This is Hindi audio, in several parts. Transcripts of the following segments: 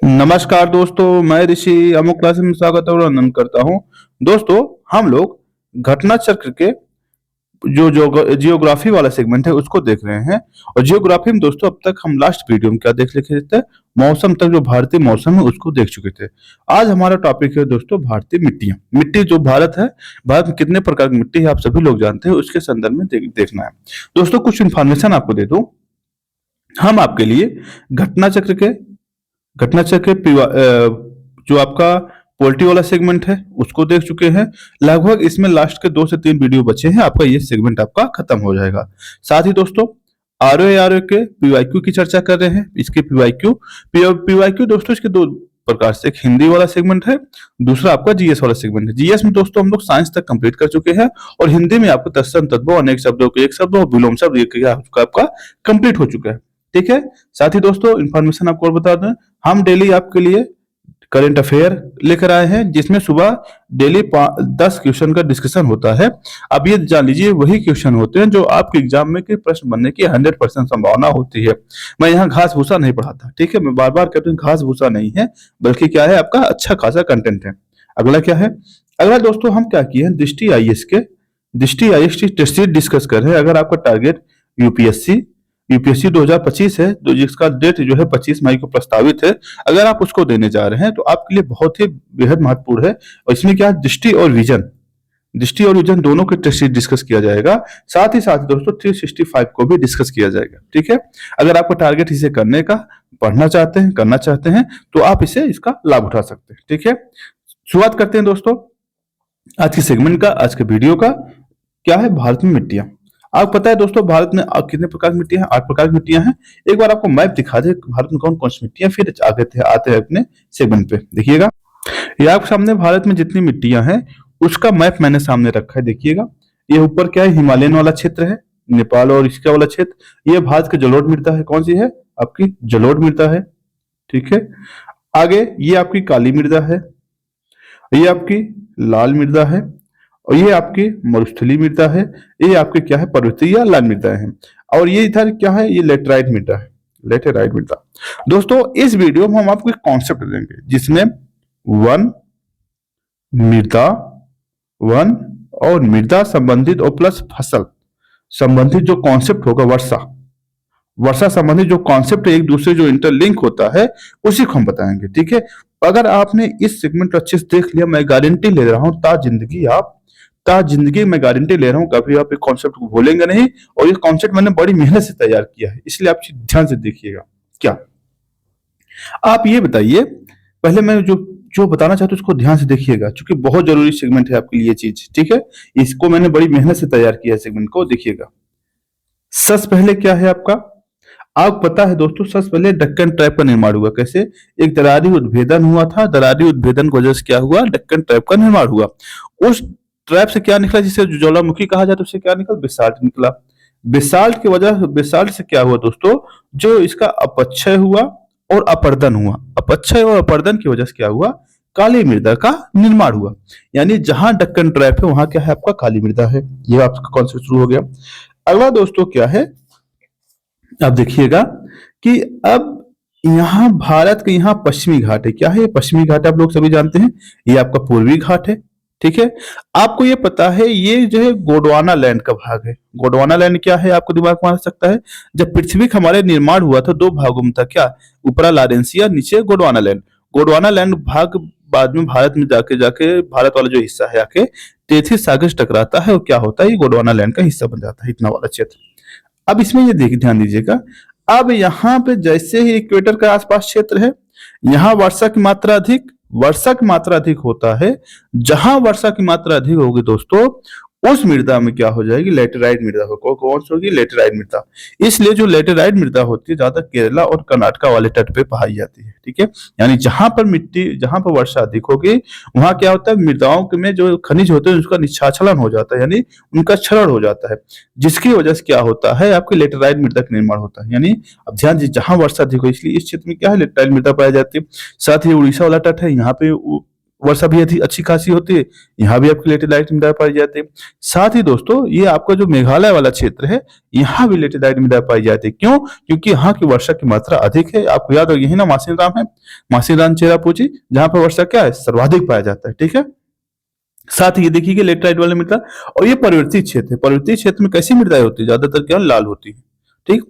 नमस्कार दोस्तों, मैं ऋषि अमुक क्लास में स्वागत और अभिनंदन करता हूँ। दोस्तों, हम लोग घटना चक्र के जो जियोग्राफी वाला सेगमेंट है उसको देख रहे हैं। और जियोग्राफी में दोस्तों अब तक हम लास्ट वीडियो में क्या देख लिखे थे? मौसम तक जो भारतीय मौसम है उसको देख चुके थे। आज हमारा टॉपिक है दोस्तों भारतीय मिट्टियां। मिट्टी जो भारत है, भारत में कितने प्रकार की मिट्टी है आप सभी लोग जानते हैं, उसके संदर्भ में देखना है। दोस्तों कुछ इन्फॉर्मेशन आपको दे दूं। हम आपके लिए घटना चक्र के घटना चक्र जो आपका पोल्ट्री वाला सेगमेंट है उसको देख चुके हैं। लगभग इसमें लास्ट के 2 से 3 वीडियो बचे हैं, आपका ये सेगमेंट आपका खत्म हो जाएगा। साथ ही दोस्तों आरओ के पीवाईक्यू की चर्चा कर रहे हैं। इसके पीवाईक्यू दोस्तों इसके 2 प्रकार से, एक हिंदी वाला सेगमेंट है, दूसरा आपका जीएस वाला सेगमेंट है। जीएस में दोस्तों हम लोग साइंस तक कंप्लीट कर चुके हैं और हिंदी में आपको तत्सम तद्भव अनेक शब्दों के एक शब्द और विलोम शब्द आपका कंप्लीट हो चुका है। ठीक है। साथ ही दोस्तों इन्फॉर्मेशन आपको और बता दें, हम डेली आपके लिए करंट अफेयर लेकर आए हैं जिसमें सुबह डेली 10 क्वेश्चन का डिस्कशन होता है। अब ये जान लीजिए वही क्वेश्चन होते हैं जो आपके एग्जाम में के प्रश्न बनने की 100% संभावना होती है। मैं यहाँ घास भूसा नहीं पढ़ाता, ठीक है। मैं बार बार कहता हूँ घास भूसा नहीं है, बल्कि क्या है आपका अच्छा खासा कंटेंट है। अगला क्या है? अगला दोस्तों हम क्या किए हैं, दृष्टि आईएएस की टेस्ट सीरीज डिस्कस कर रहे हैं। अगर आपका टारगेट यूपीएससी 2025 है, तो जिसका डेट जो है 25 मई को प्रस्तावित है, अगर आप उसको देने जा रहे हैं तो आपके लिए बहुत ही बेहद महत्वपूर्ण है। और इसमें क्या है, दृष्टि और विजन दोनों के टेस्ट डिस्कस किया जाएगा। साथ ही साथ दोस्तों 365 को भी डिस्कस किया जाएगा। ठीक है। अगर आपका टारगेट इसे करने का, करना चाहते हैं तो आप इसका लाभ उठा सकते हैं। ठीक है। शुरुआत करते हैं दोस्तों आज के सेगमेंट का, आज के वीडियो का। क्या है? भारत में मिट्टियां। आपको पता है दोस्तों भारत में कितने प्रकार की मिट्टियां हैं? 8 प्रकार की मिट्टियां हैं। एक बार आपको मैप दिखा दे भारत में कौन कौन सी मिट्टियां, फिर आते हैं अपने सेगमेंट पे। देखिएगा, ये आपके सामने भारत में जितनी मिट्टियां हैं उसका मैप मैंने सामने रखा है। देखिएगा, ये ऊपर क्या है, हिमालयन वाला क्षेत्र है, नेपाल और इसका वाला क्षेत्र। ये भारत की जलोढ़ मृदा है। कौन सी है? आपकी जलोढ़ मृदा है। ठीक है। आगे ये आपकी काली मृदा है, ये आपकी लाल मृदा है, और ये आपकी मरुस्थलीय मृदा है। ये आपके क्या है, पर्वतीय या लाल मृदा है। और ये इधर क्या है, ये लेटराइट मृदा है, लेटेराइट मृदा। दोस्तों इस वीडियो में हम आपको एक कॉन्सेप्ट देंगे जिसमें वन और मृदा संबंधित और प्लस फसल संबंधित जो कॉन्सेप्ट होगा, वर्षा संबंधित जो कॉन्सेप्ट एक दूसरे जो इंटरलिंक होता है उसी को हम बताएंगे। ठीक है। अगर आपने इस सेगमेंट को अच्छे से देख लिया, मैं गारंटी ले रहा हूं ता जिंदगी में गारंटी ले रहा हूं, कभी आप एक कॉन्सेप्ट को भूलेंगे नहीं। और ये कॉन्सेप्ट मैंने बड़ी मेहनत से तैयार किया है, इसलिए आप ध्यान से देखिएगा। क्या आप ये बताइए, पहले मैं जो बताना चाहता हूँ उसको ध्यान से देखिएगा, क्योंकि बहुत जरूरी सेगमेंट है आपके लिए ये चीज। ठीक है। इसको मैंने बड़ी मेहनत से तैयार किया है सेगमेंट को, देखिएगा। सबसे पहले क्या है आपका, आपको पता है दोस्तों, सबसे पहले डक्कन ट्रैप का निर्माण हुआ। कैसे? एक दरारी उद्भेदन हुआ था, दरारी उद्भेदन की वजह से क्या हुआ, डक्कन ट्रैप का निर्माण हुआ। उस ट्रैप से क्या निकला, जिसे ज्वालामुखी कहा जाता है, उससे क्या निकला, बेसाल्ट निकला। बेसाल्ट से क्या हुआ दोस्तों, जो इसका अपक्षय हुआ और अपरदन हुआ। अपक्षय और अपरदन की वजह से क्या हुआ, काली मृदा का निर्माण हुआ। यानी जहां डक्कन ट्रैप है वहां क्या है, आपका काली मृदा है। यह आपका कॉन्सेप्ट शुरू हो गया। अगला दोस्तों क्या है, अब देखिएगा कि अब यहाँ भारत के यहाँ पश्चिमी घाट है। क्या है ये पश्चिमी घाट? आप लोग सभी जानते हैं ये आपका पूर्वी घाट है। ठीक है। आपको ये पता है ये जो है गोंडवाना लैंड का भाग है। गोंडवाना लैंड क्या है, आपको दिमाग में आ सकता है, जब पृथ्वी का हमारे निर्माण हुआ था 2 भागों में था। क्या? ऊपरा लॉरेंसिया, नीचे गोंडवाना लैंड। गोंडवाना लैंड भाग बाद में भारत में जाके भारत वाला जो हिस्सा है आके तेथिस सागर से टकराता है और क्या होता है, ये गोंडवाना लैंड का हिस्सा बन जाता है, इतना वाला क्षेत्र। अब इसमें ये देखिए, ध्यान दीजिएगा। अब यहाँ पे जैसे ही इक्वेटर का आसपास क्षेत्र है, यहाँ वर्षा की मात्रा अधिक होता है। जहां वर्षा की मात्रा अधिक होगी दोस्तों, उस मृदा में क्या हो जाएगी, लेटेराइट मृदा हो। कौन सी होगी, लेटेराइट मृदा। इसलिए जो लेटेराइट मृदा होती है ज्यादा केरला और कर्नाटका वाले तट पे पाई जाती है। ठीक है। यानी जहां पर वर्षा अधिक होगी वहां क्या होता है, मृदाओं में जो खनिज होते हैं उसका निष्काछलन हो जाता है, यानी उनका क्षरण हो जाता है, जिसकी वजह से क्या होता है, आपकी लेटेराइट मृदा का निर्माण होता है। यानी अब ध्यान दीजिए, जहां वर्षा अधिक हो इसलिए इस क्षेत्र में क्या है, लेटेराइट मृदा पाई जाती है। साथ ही उड़ीसा वाला तट है, यहाँ पे वर्षा भी अच्छी खासी होती है, यहाँ भी आपकी लेटेराइट मृदा पाई जाती है। साथ ही दोस्तों ये आपका जो मेघालय वाला क्षेत्र है, यहाँ भी लेटेराइट मृदा पाई जाती है। क्यों? क्योंकि यहाँ की वर्षा की मात्रा अधिक है। आपको याद हो, यही ना मासिनराम है, मासिनराम चेरापूंजी, जहाँ पर वर्षा क्या है, सर्वाधिक पाया जाता है। ठीक है। साथ ही ये देखिए लेटेराइट वाली मृदा, और ये पर्वतीय क्षेत्र है। पर्वतीय क्षेत्र में कैसी मृदाएं होती है? ज्यादातर क्या लाल होती है। ठीक।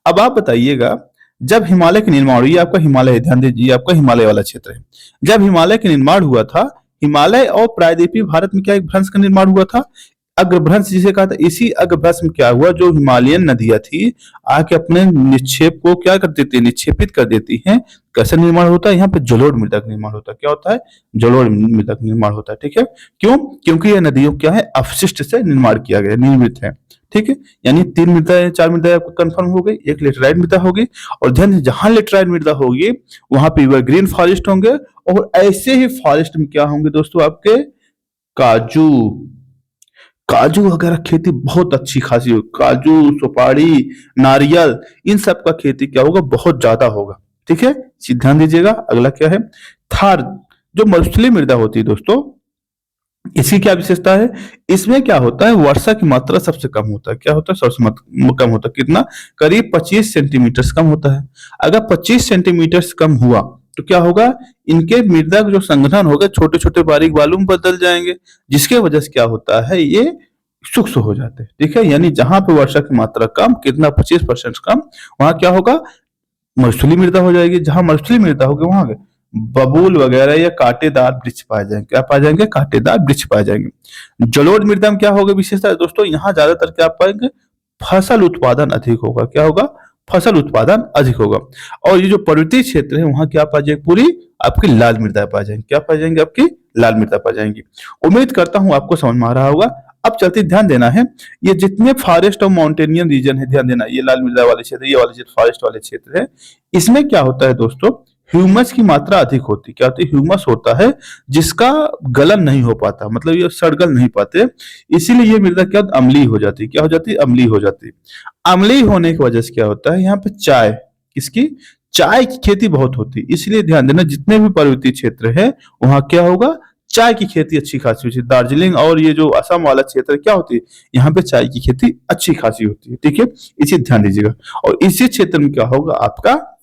अब आप बताइएगा, जब हिमालय का निर्माण, ये आपका हिमालय है, ध्यान दीजिए, आपका हिमालय वाला क्षेत्र है। जब हिमालय का निर्माण हुआ था, हिमालय और प्रायद्वीपीय भारत में क्या एक भ्रंश का निर्माण हुआ था, अग्रभ्रंश जिसे कहा था। इसी अग्रभ्रंश में क्या हुआ, जो हिमालयन नदियां थी आके अपने निक्षेप को क्या कर देती है, निक्षेपित कर देती हैं। कैसे निर्माण होता है? यहाँ पे जलोढ़ मृदा का निर्माण होता है। क्या होता है? जलोढ़ मृदा का निर्माण होता है। ठीक है। क्यों? क्योंकि यह नदियों क्या है, अपशिष्ट से निर्माण किया गया, निर्मित है। ठीक है। यानी 3 मृदा, 4 मृदा आपको कंफर्म हो गई। एक लेटेराइट मृदा होगी, और ध्यान, जहां लेटेराइट मृदा होगी वहां पे एवरग्रीन फॉरेस्ट होंगे, और ऐसे ही फॉरेस्ट में क्या होंगे दोस्तों, आपके काजू, काजू वगैरह खेती बहुत अच्छी खासी होगी। काजू, सुपारी, नारियल, इन सब का खेती क्या होगा, बहुत ज्यादा होगा। ठीक है। ध्यान दीजिएगा। अगला क्या है, थार, जो मरुस्थलीय मृदा होती है दोस्तों, इसकी क्या विशेषता है? इसमें क्या होता है, वर्षा की मात्रा सबसे कम होता है। क्या होता है? सबसे कम होता है। कितना? करीब 25 सेंटीमीटर कम होता है। अगर 25 सेंटीमीटर कम हुआ तो क्या होगा, इनके मृदा का जो संघनन होगा छोटे छोटे बारीक बालू में बदल जाएंगे, जिसके वजह से क्या होता है, ये शुष्क हो जाते हैं। ठीक है। यानी जहां पे वर्षा की मात्रा कम, कितना, 25% कम, वहां क्या होगा, मरुस्थलीय मृदा हो जाएगी। जहां मरुस्थलीय मृदा होगी वहां बबूल वगैरह या कांटेदार वृक्ष पाए जाएंगे। क्या पाए जाएंगे? कांटेदार वृक्ष पाए जाएंगे। जलोढ़ मृदा में क्या होगा विशेषता दोस्तों, यहाँ ज्यादातर क्या पाएंगे, फसल उत्पादन अधिक होगा। क्या होगा? फसल उत्पादन अधिक होगा। और ये जो पर्वतीय क्षेत्र है वहां क्या पाई जाएगी, पूरी आपकी लाल मृदा पाई जाएंगी। क्या पाई जाएंगी? आपकी लाल मृदा पाई जाएंगी। उम्मीद करता हूं आपको समझ में आ रहा होगा। अब चलते, ध्यान देना है, ये जितने फॉरेस्ट और माउंटेनियन रीजन है, ध्यान देना, ये लाल मृदा वाले क्षेत्र, ये वाले क्षेत्र फॉरेस्ट वाले क्षेत्र है, इसमें क्या होता है दोस्तों, ह्यूमस की मात्रा अधिक होती है। क्या होती है? ह्यूमस होता है जिसका गलन नहीं हो पाता, मतलब ये सड़गल नहीं पाते, इसीलिए ये मृदा क्या अम्लीय हो जाती है। क्या हो जाती है? अम्लीय हो जाती है। अम्लीय होने की वजह से क्या होता है, यहाँ पे चाय, किसकी, चाय की खेती बहुत होती है। इसलिए ध्यान देना, जितने भी पर्वतीय क्षेत्र है वहां क्या होगा, चाय की खेती अच्छी खासी होती है। दार्जिलिंग और ये जो असम वाला क्षेत्र क्या होती है, यहाँ पे चाय की खेती अच्छी खासी होती है। ठीक है। इसे ध्यान दीजिएगा। और इसी क्षेत्र में क्या होगा, आपका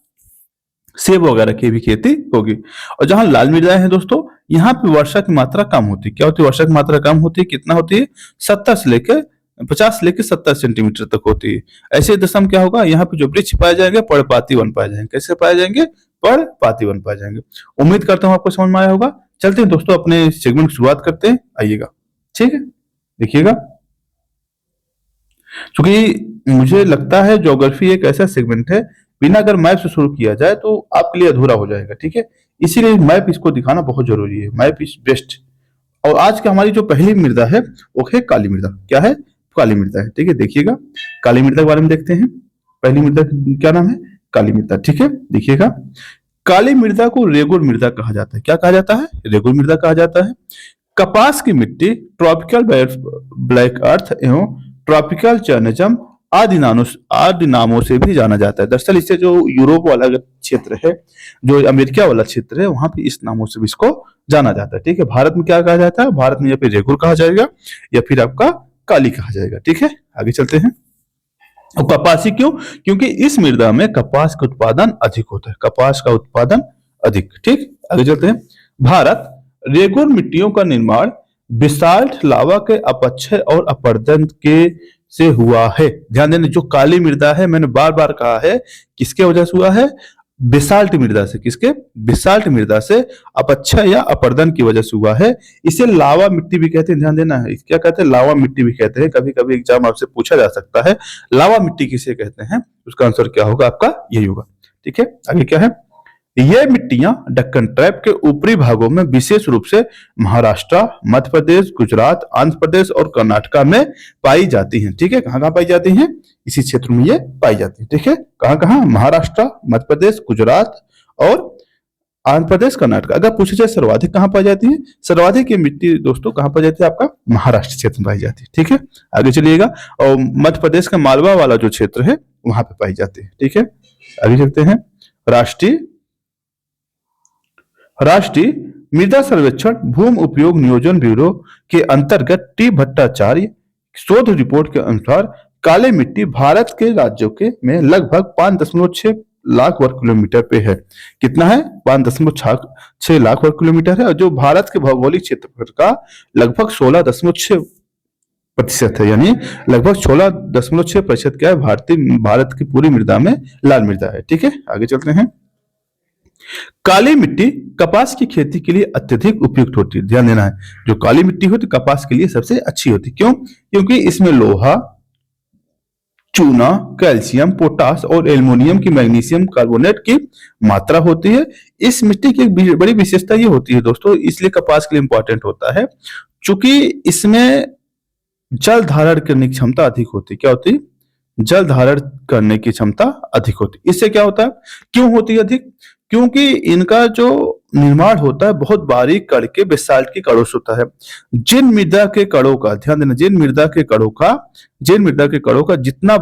सेब वगैरह की भी खेती होगी। और जहां लाल मृदाएं हैं दोस्तों, यहाँ पे वर्षा की मात्रा कम होती है। क्या होती है? वर्षा की मात्रा कम होती है। कितना होती है? 70 से लेकर 50 से लेकर 70 सेंटीमीटर तक होती है। ऐसे दशा में क्या होगा, यहाँ पे जो वृक्ष पाए जाएंगे पर्णपाती वन पाए जाएंगे। कैसे पाए जाएंगे? पर्णपाती वन पाए जाएंगे। उम्मीद करता हूँ आपको समझ में आया होगा। चलते हैं दोस्तों, अपने सेगमेंट की शुरुआत करते हैं, आइएगा। ठीक है। देखिएगा, क्योंकि मुझे लगता है ज्योग्राफी एक ऐसा सेगमेंट है, बिना अगर मैप से शुरू किया जाए तो आपके लिए अधूरा हो जाएगा। ठीक है। इसीलिए मैप इसको दिखाना बहुत जरूरी है। Map is best. और आज की हमारी जो पहली मृदा है वो है काली मृदा। क्या है? काली मृदा है। ठीक है। देखिएगा, काली मृदा के बारे में देखते हैं। पहली मृदा क्या नाम है? काली मृदा। ठीक है। देखिएगा, काली मृदा को रेगुर मृदा कहा जाता है। क्या कहा जाता है? रेगुर मृदा कहा जाता है। कपास की मिट्टी, ट्रॉपिकल ब्लैक अर्थ एवं ट्रॉपिकल चर्नजम आदि नामों से भी जाना जाता है। दरअसल इसे जो यूरोप वाला क्षेत्र है, जो अमेरिका वाला क्षेत्र है, वहां पे इस नामों से भी इसको जाना जाता है। ठीक है। भारत में क्या कहा जाता है? भारत में या फिर रेगुर कहा जाएगा या फिर आपका काली कहा जाएगा। ठीक है। आगे चलते हैं। और कपासी क्यों? क्योंकि इस मृदा में कपास का उत्पादन अधिक होता है। कपास का उत्पादन अधिक। ठीक। आगे चलते हैं। भारत रेगुर मिट्टियों का निर्माण बेसाल्ट लावा के अपक्षय और अपरदन के से हुआ है। ध्यान देना, जो काली मृदा है, मैंने बार बार कहा है, किसके वजह से हुआ है? बेसाल्ट मृदा से। किसके? बेसाल्ट मृदा से अपक्षय या अपरदन की वजह से हुआ है। इसे लावा मिट्टी भी कहते हैं। ध्यान देना है, क्या कहते हैं? लावा मिट्टी भी कहते हैं। कभी कभी एग्जाम आपसे पूछा जा सकता है, लावा मिट्टी किसे कहते हैं? उसका आंसर क्या होगा आपका? यही होगा। ठीक है। आगे क्या है? ये मिट्टियां दक्कन ट्रैप के ऊपरी भागों में विशेष रूप से महाराष्ट्र, मध्य प्रदेश, गुजरात, आंध्र प्रदेश और कर्नाटका में पाई जाती हैं। ठीक है। कहाँ कहाँ पाई जाती हैं? इसी क्षेत्र में ये पाई जाती है। ठीक है। कहाँ कहाँ? महाराष्ट्र, मध्य प्रदेश, गुजरात और आंध्र प्रदेश, कर्नाटक। अगर पूछा जाए सर्वाधिक कहाँ पाई जाती है, सर्वाधिक ये मिट्टी दोस्तों कहाँ पाई जाती है? आपका महाराष्ट्र क्षेत्र में पाई जाती है। ठीक है। आगे चलिएगा। और मध्य प्रदेश का मालवा वाला जो क्षेत्र है वहां पे पाई जाती है। ठीक है। आगे चलते हैं। राष्ट्रीय मृदा सर्वेक्षण भूमि उपयोग नियोजन ब्यूरो के अंतर्गत टी भट्टाचार्य शोध रिपोर्ट के अनुसार काली मिट्टी भारत के राज्यों के में लगभग 5.6 लाख वर्ग किलोमीटर पे है। कितना है? 5.6 लाख वर्ग किलोमीटर है, और जो भारत के भौगोलिक क्षेत्रफल का लगभग 16.6% है, यानी लगभग 16.6% क्या है? भारत की पूरी मृदा में लाल मृदा है। ठीक है, आगे चलते हैं। काली मिट्टी कपास की खेती के लिए अत्यधिक उपयुक्त होती है। ध्यान देना है, जो काली मिट्टी होती है कपास के लिए सबसे अच्छी होती है। क्यों? क्योंकि इसमें लोहा, चूना, कैल्शियम, पोटास और एल्युमिनियम की मैग्नीशियम कार्बोनेट की मात्रा होती है। इस मिट्टी की एक बड़ी विशेषता ये होती है दोस्तों, इसलिए कपास के लिए इंपॉर्टेंट होता है, चूंकि इसमें जल धारण करने की क्षमता अधिक होती है। क्या होती है? जल धारण करने की क्षमता अधिक होती है। इससे क्या होता है? क्यों होती है अधिक? क्योंकि इनका जो निर्माण होता है बहुत बारीक कण के बेसाल्ट की कणों से होता है। जिन मृदा के कणों का, ध्यान देना, जिन मृदा के कणों का जितना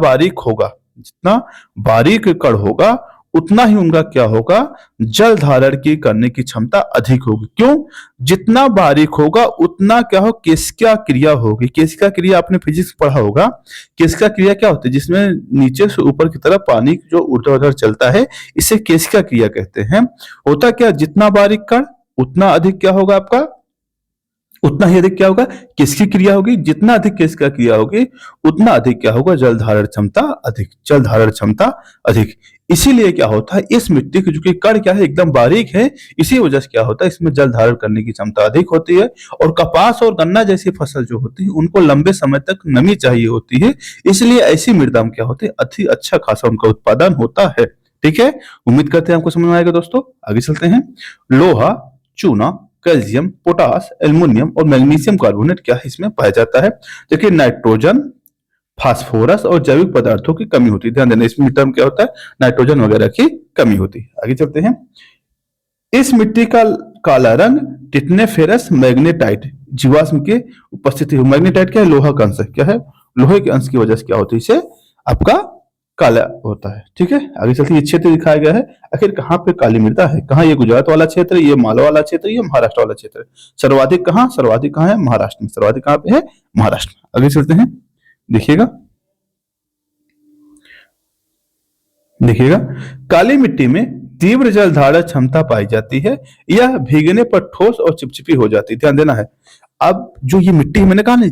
बारीक कण होगा उतना ही उनका क्या होगा? जल धारण की करने की क्षमता अधिक होगी। क्यों? जितना बारीक होगा उतना क्या हो? केशिका क्रिया होगी। केशिका क्रिया आपने फिजिक्स पढ़ा होगा। केशिका क्रिया क्या होती है? जिसमें नीचे से ऊपर की तरफ पानी जो ऊर्ध्वाधर चलता है, इसे केशिका क्रिया कहते हैं। होता क्या? जितना बारीक कण उतना अधिक क्या होगा आपका? उतना ही अधिक क्या होगा? किसकी क्रिया होगी? जितना अधिक किसका क्रिया होगी उतना अधिक क्या होगा? जल धारण क्षमता अधिक। इसीलिए क्या होता है, इस मिट्टी की जो कि कण क्या है एकदम बारीक है, इसी वजह से क्या होता है इसमें जल धारण करने की क्षमता अधिक होती है। और कपास और गन्ना जैसी फसल जो होती है उनको लंबे समय तक नमी चाहिए होती है, इसलिए ऐसी मृदा में क्या होती है अति अच्छा खासा उनका उत्पादन होता है। ठीक है, उम्मीद करते हैं आपको समझ में आएगा दोस्तों। आगे चलते हैं। लोहा, चूना, कैल्शियम, पोटास, एल्युमिनियम और मैग्नीशियम कार्बोनेट क्या है इसमें पाया जाता है? देखिए, नाइट्रोजन, फास्फोरस और जैविक पदार्थों की कमी होती है। ध्यान देना, इस मिट्टी में क्या होता है? नाइट्रोजन वगैरह की कमी होती है। आगे चलते हैं। इस मिट्टी का काला रंग टिटनेफेरस मैग्नेटाइट जीवाश्म के उपस्थिति। मैग्नेटाइट क्या है? लोहा का अंश है। क्या है? लोहे के अंश की वजह से क्या होती है इसे आपका काला होता है। ठीक है, आगे चलते ये क्षेत्र दिखाया गया है। आखिर कहाँ पे काली मृदा है? कहाँ? ये गुजरात वाला क्षेत्र, ये मालवा वाला क्षेत्र, ये महाराष्ट्र वाला क्षेत्र। सर्वाधिक कहाँ है? महाराष्ट्र में। सर्वाधिक कहाँ पे है? महाराष्ट्र में। आगे चलते हैं, देखिएगा काली मिट्टी में तीव्र जल धारण क्षमता पाई जाती है। यह भीगने पर ठोस और चिपचिपी हो जाती है। ध्यान देना है। अब जो ये मिट्टी मैंने कहा ना,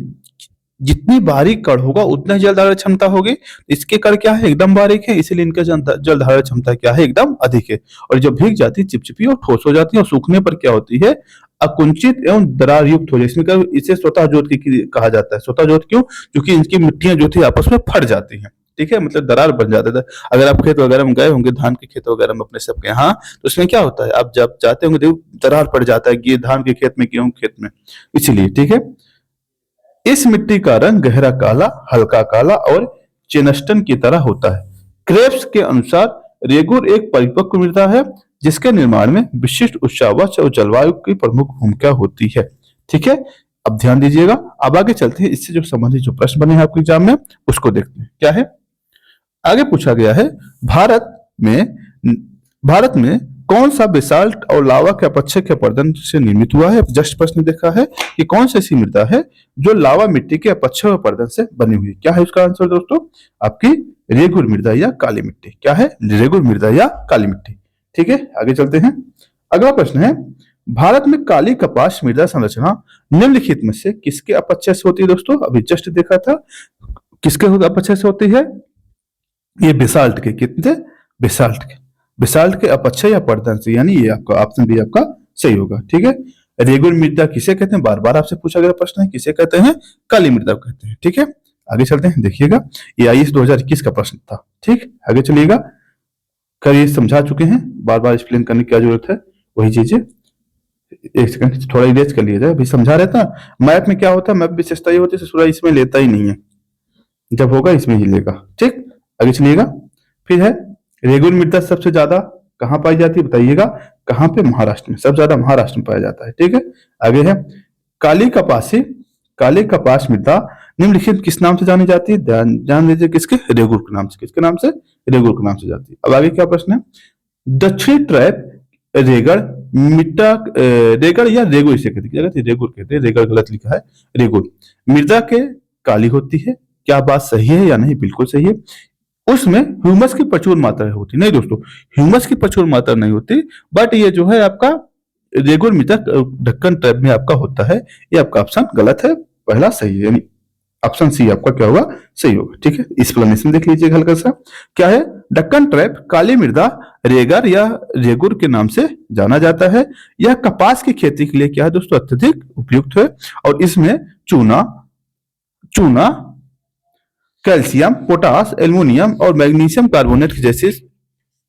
जितनी बारीक कण होगा उतना ही जल धारण क्षमता होगी। इसके कण क्या है? एकदम बारीक है, इसीलिए इनका जल धारण क्षमता क्या है? एकदम अधिक है। और जब भीग जाती है चिपचिपी और ठोस हो जाती है, और सूखने पर क्या होती है? अकुंचित एवं दरार युक्त हो जाए। इसमें इसे स्वतः ज्योत कहा जाता है। स्वतः ज्योत क्यों? क्योंकि इनकी मिट्टियां जो थी आपस में फट जाती हैं। ठीक है, मतलब दरार बन जाता था। अगर आप खेत वगैरह में गए होंगे, धान के खेत वगैरह में अपने सबके यहाँ, तो उसमें क्या होता है, आप जब जाते होंगे देखो दरार पड़ जाता है, ये धान के खेत में, गेहूं के खेत में, इसीलिए। ठीक है, इस मिट्टी का रंग गहरा काला, हल्का काला और चेनस्टन की तरह होता है। क्रेब्स के अनुसार रेगुर एक परिपक्व मृदा है जिसके निर्माण में विशिष्ट उच्चावच और जलवायु की प्रमुख भूमिका होती है। ठीक है, अब ध्यान दीजिएगा। अब आगे चलते हैं, इससे जो संबंधित जो प्रश्न बने हैं आपके एग्जाम में उसको देखते हैं। क्या है? आगे पूछा गया है, भारत में कौन सा बेसाल्ट और लावा के अपक्षय के अपरदन से निर्मित हुआ है? जस्ट प्रश्न देखा है कि कौन सी ऐसी मृदा है जो लावा मिट्टी के अपक्षय और अपरदन से बनी हुई है। क्या है उसका आंसर दोस्तों? आपकी रेगुर मृदा या काली मिट्टी। क्या है? रेगुर मृदा या काली मिट्टी। ठीक है, आगे चलते हैं। अगला प्रश्न है, भारत में काली कपास मृदा संरचना निम्नलिखित में से किसके अपक्षय से होती है? दोस्तों अभी जस्ट देखा था, किसके अपक्षय से होती है? ये बेसाल्ट के। कितने? बेसाल्ट के अपक्षय या अपरदन से, यानी ये आपका ऑप्शन बी आपका सही होगा। ठीक है, रेगुर मृदा किसे कहते हैं? बार बार आपसे पूछा गया प्रश्न है, किसे कहते हैं? काली मृदा कहते हैं। ठीक है, आगे चलते हैं, देखिएगा ये आईएएस 2021 का प्रश्न था। ठीक, आगे चलिएगा। कर ये समझा चुके हैं, बार बार एक्सप्लेन करने की क्या जरूरत है, वही चीजें। एक सेकंड थोड़ा इरेज कर लिया जाए, अभी समझा रहता। मैथ में क्या होता है, मैथ विशेषता ये होती है सूर्य इसमें लेता ही नहीं है, जब होगा इसमें ही लेगा। ठीक, आगे चलिएगा। फिर है, रेगुर मृदा सबसे ज्यादा कहाँ पाई जाती है? बताइएगा कहाँ पे? महाराष्ट्र में। सबसे ज्यादा महाराष्ट्र में पाया जाता है। ठीक है, आगे है, काली कपास मृदा निम्नलिखित किस नाम से जानी जाती है? ध्यान दीजिए, किसके? रेगुर के नाम से। किसके नाम से? रेगुर के नाम से जाती है। अब आगे क्या प्रश्न है, दक्षिणी ट्रैप रेगड़ मिट्टा रेगड़ या रेगुर इसे कहते हैं, रेगुर कहते हैं, रेगड़ गलत लिखा है, रेगुर। मृदा के काली होती है, क्या बात सही है या नहीं? बिल्कुल सही है। उसमें ह्यूमस की प्रचुर मात्रा होती नहीं दोस्तों, ह्यूमस की प्रचुर मात्रा नहीं होती, बट ये जो है आपका रेगुर मृदा ढक्कन टाइप में आपका होता है। ये आपका ऑप्शन गलत है, पहला सही है, यानी ऑप्शन सी आपका क्या होगा? सही होगा। ठीक है, एक्सप्लेनेशन देख लीजिए हल्का सा। क्या है? डक्कन ट्रैप काली मृदा रेगर या रेगुर के नाम से जाना जाता है। यह कपास की खेती के लिए क्या है दोस्तों? अत्यधिक उपयुक्त है, और इसमें चूना चूना कैल्शियम, पोटास, एल्युमिनियम और मैग्नीशियम कार्बोनेट जैसे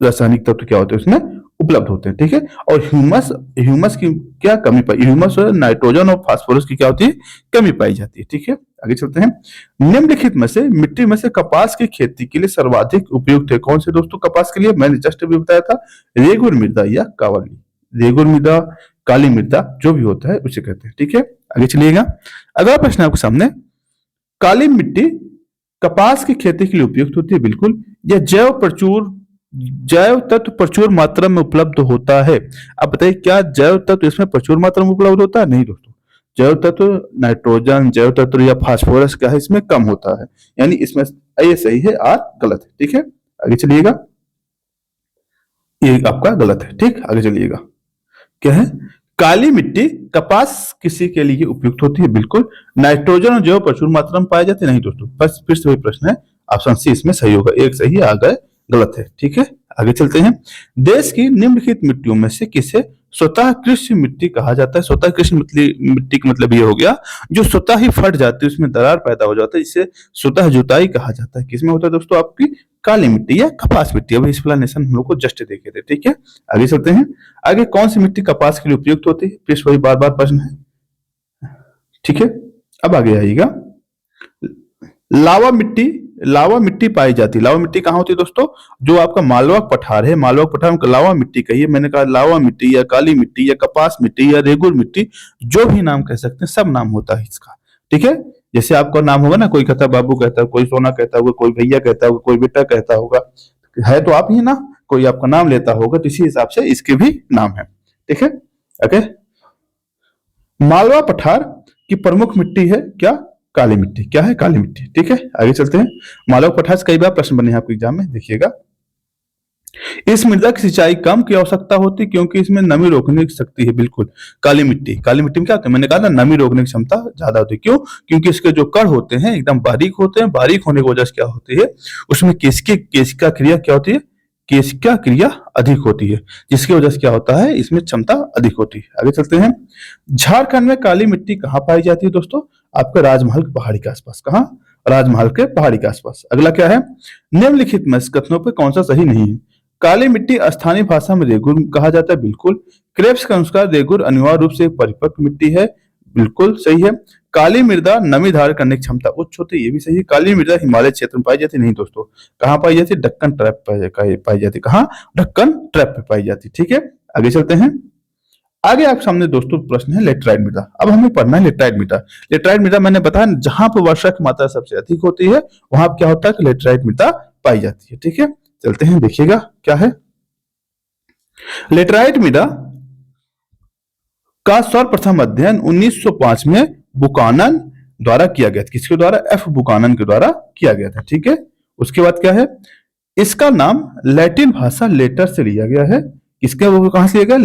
रासायनिक तत्व क्या होते हैं उसमें उपलब्ध होते हैं। ठीक है, और ह्यूमस ह्यूमस की क्या कमी पाई, ह्यूमस और नाइट्रोजन और फास्फोरस की क्या होती है? कमी पाई जाती है। ठीक है, आगे चलते हैं। निम्नलिखित में से मिट्टी में से कपास की खेती के लिए सर्वाधिक उपयुक्त है कौन से दोस्तों? कपास के लिए मैंने जस्ट अभी बताया था, रेगुर मृदा या कावली, रेगुर मृदा, काली मृदा जो भी होता है उसे कहते हैं। ठीक है, आगे चलिएगा। अगला प्रश्न आपके सामने, काली मिट्टी कपास की खेती के लिए उपयुक्त होती है? बिल्कुल। यह जैव तत्व प्रचुर मात्रा में उपलब्ध होता है। अब बताइए, क्या जैव तत्व इसमें प्रचुर मात्रा में उपलब्ध होता है? नहीं दोस्तों, जैव तत्व नाइट्रोजन, जैव तत्व या फास्फोरस क्या है इसमें कम होता है, यानी इसमें ये सही है, आर गलत है। ठीक है, आगे चलिएगा, ये आपका गलत है। ठीक, आगे चलिएगा। क्या है? काली मिट्टी कपास कृषि के लिए उपयुक्त होती है? बिल्कुल। नाइट्रोजन और जैव प्रचुर मात्रा में पाए जाते हैं? नहीं दोस्तों, बस फिर से वही प्रश्न है, ऑप्शन सी इसमें सही होगा, एक सही आ गए, गलत है। ठीक है, आगे चलते हैं। देश की निम्नलिखित मिट्टियों में से किसे स्वतः कृषि मिट्टी कहा जाता है? स्वतः कृषि मिट्टी का मतलब ये हो गया जो स्वतः ही फट जाती है, उसमें दरार पैदा हो जाता है, इसे स्वतः जुताई कहा जाता है। किसमें होता है दोस्तों? आपकी काली मिट्टी या कपास मिट्टी। अभी एक्सप्लेनेशन हम लोग को जस्ट देखे थे। ठीक है, आगे चलते हैं। आगे कौन सी मिट्टी कपास के लिए उपयुक्त होती है? फिर वही बार बार प्रश्न है। ठीक है, अब आगे आइएगा। लावा मिट्टी, लावा मिट्टी पाई जाती है। लावा मिट्टी कहाँ होती है दोस्तों? जो आपका मालवा पठार है, मालवा पठार में लावा मिट्टी कहिए, मैंने कहा लावा मिट्टी या काली मिट्टी या कपास मिट्टी या रेगुर मिट्टी, जो भी नाम कह सकते हैं, सब नाम होता है इसका। ठीक है, जैसे आपका नाम होगा ना, कोई कहता है बाबू कहता है, कोई सोना कहता होगा, कोई भैया कहता होगा, कोई बेटा कहता होगा, है तो आप ही ना, कोई आपका नाम लेता होगा, तो इसी हिसाब से इसके भी नाम है। ठीक है, ओके। मालवा पठार की प्रमुख मिट्टी है क्या? काली मिट्टी। क्या है? काली मिट्टी। ठीक है, आगे चलते हैं। मालवा पठार से कई बार प्रश्न बने हैं आपके एग्जाम में, देखिएगा। इस मृदा की सिंचाई कम की आवश्यकता होती है क्योंकि इसमें नमी रोकने की शक्ति है। बिल्कुल, काली मिट्टी, काली मिट्टी में क्या होता है? मैंने कहा ना, नमी रोकने की क्षमता ज्यादा होती है। क्यों? क्योंकि इसके जो कण होते हैं एकदम बारीक होते हैं, बारीक होने की वजह से क्या होती है, उसमें केशिका क्रिया क्या होती है? केशिका क्रिया अधिक होती है, जिसकी वजह से क्या होता है, इसमें क्षमता अधिक होती है। आगे चलते हैं। झारखंड में काली मिट्टी कहाँ पाई जाती है दोस्तों? आपके राजमहल की पहाड़ी के आसपास। कहाँ? राजमहल के पहाड़ी के आसपास। अगला क्या है? निम्नलिखित में कथनों पर कौन सा सही नहीं है? काली मिट्टी स्थानीय भाषा में रेगुर कहा जाता है। बिल्कुल। क्रेब्स के अनुसार रेगुर अनिवार्य रूप से एक परिपक्व मिट्टी है। बिल्कुल सही है। काली मृदा नमी धारण करने की क्षमता उच्च होती है, ये भी सही है। काली मृदा हिमालय क्षेत्र में पाई जाती नहीं दोस्तों, कहाँ पाई जाती? डक्कन ट्रैप पाई जाती। कहाँ? डक्कन ट्रैप पे पाई जाती। ठीक है, आगे चलते हैं। आगे आप सामने दोस्तों प्रश्न है लेटराइट मृदा। अब हमें पढ़ना है लेटराइट मृदा। लेटराइट मृदा मैंने बताया जहां पर वर्षा की मात्रा सबसे अधिक होती है, वहां क्या होता है कि लेटराइट मृदा पाई जाती है। ठीक है, चलते हैं, देखिएगा क्या है। लेटराइट मृदा का सर्वप्रथम अध्ययन 1905 में बुकानन द्वारा किया गया था। किसके द्वारा? एफ बुकानन के द्वारा किया गया था। ठीक है, उसके बाद क्या है? इसका नाम लैटिन भाषा लेटर से लिया गया है। किसके, वो कहां से लिया गया?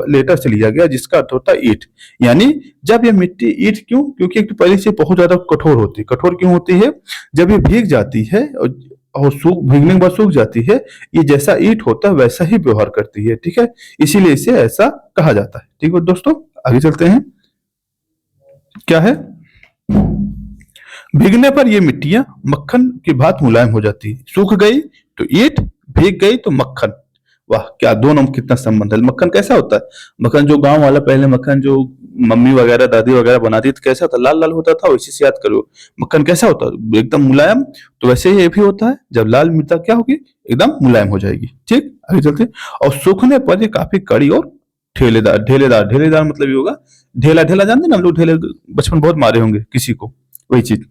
लेटर से लिया गया, जिसका अर्थ होता है ईंट। यानी जब ये मिट्टी ईंट, क्यों? क्योंकि एक तो पहले से बहुत ज्यादा कठोर होती है। कठोर क्यों होती है? जब ये भीग जाती है और सूख, भीगने के बाद सूख जाती है, ये जैसा ईंट होता है वैसा ही व्यवहार करती है। ठीक है, इसीलिए इसे ऐसा कहा जाता है। ठीक है दोस्तों, आगे चलते हैं। क्या है? भीगने पर ये मिट्टियां मक्खन की भांति मुलायम हो जाती है। सूख गई तो ईंट, भीग गई तो मक्खन। वाह, क्या दोनों में कितना संबंध है। मक्खन कैसा होता है? मक्खन जो गांव वाला, पहले मक्खन जो मम्मी वगैरह, दादी वगैरह बनाती थी, कैसा था? लाल लाल होता था। इसी से याद करो, मक्खन कैसा होता है? एकदम मुलायम। तो वैसे ही ये भी होता है, जब लाल मृदा क्या होगी, एकदम मुलायम हो जाएगी। ठीक, आगे चलते हैं। और सूखने पर ये काफी कड़ी और ढेलेदार। ढेलेदार, ढेलेदार मतलब ये होगा, ढेला ढेला जानते ना हम लोग, ढेले बचपन बहुत मारे होंगे किसी को, वही चीज।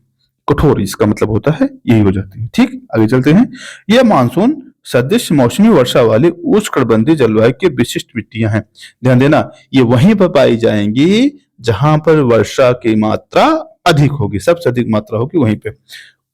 कठोर इसका मतलब होता है, यही हो जाती है। ठीक, आगे चलते हैं। यह मानसून सदृश मौसमी वर्षा वाली उष्णकटिबंधीय जलवायु की विशिष्ट मिट्टियां हैं। ध्यान देना, ये वहीं पर पाई जाएंगी जहां पर वर्षा की मात्रा अधिक होगी, सबसे अधिक मात्रा होगी वहीं पे।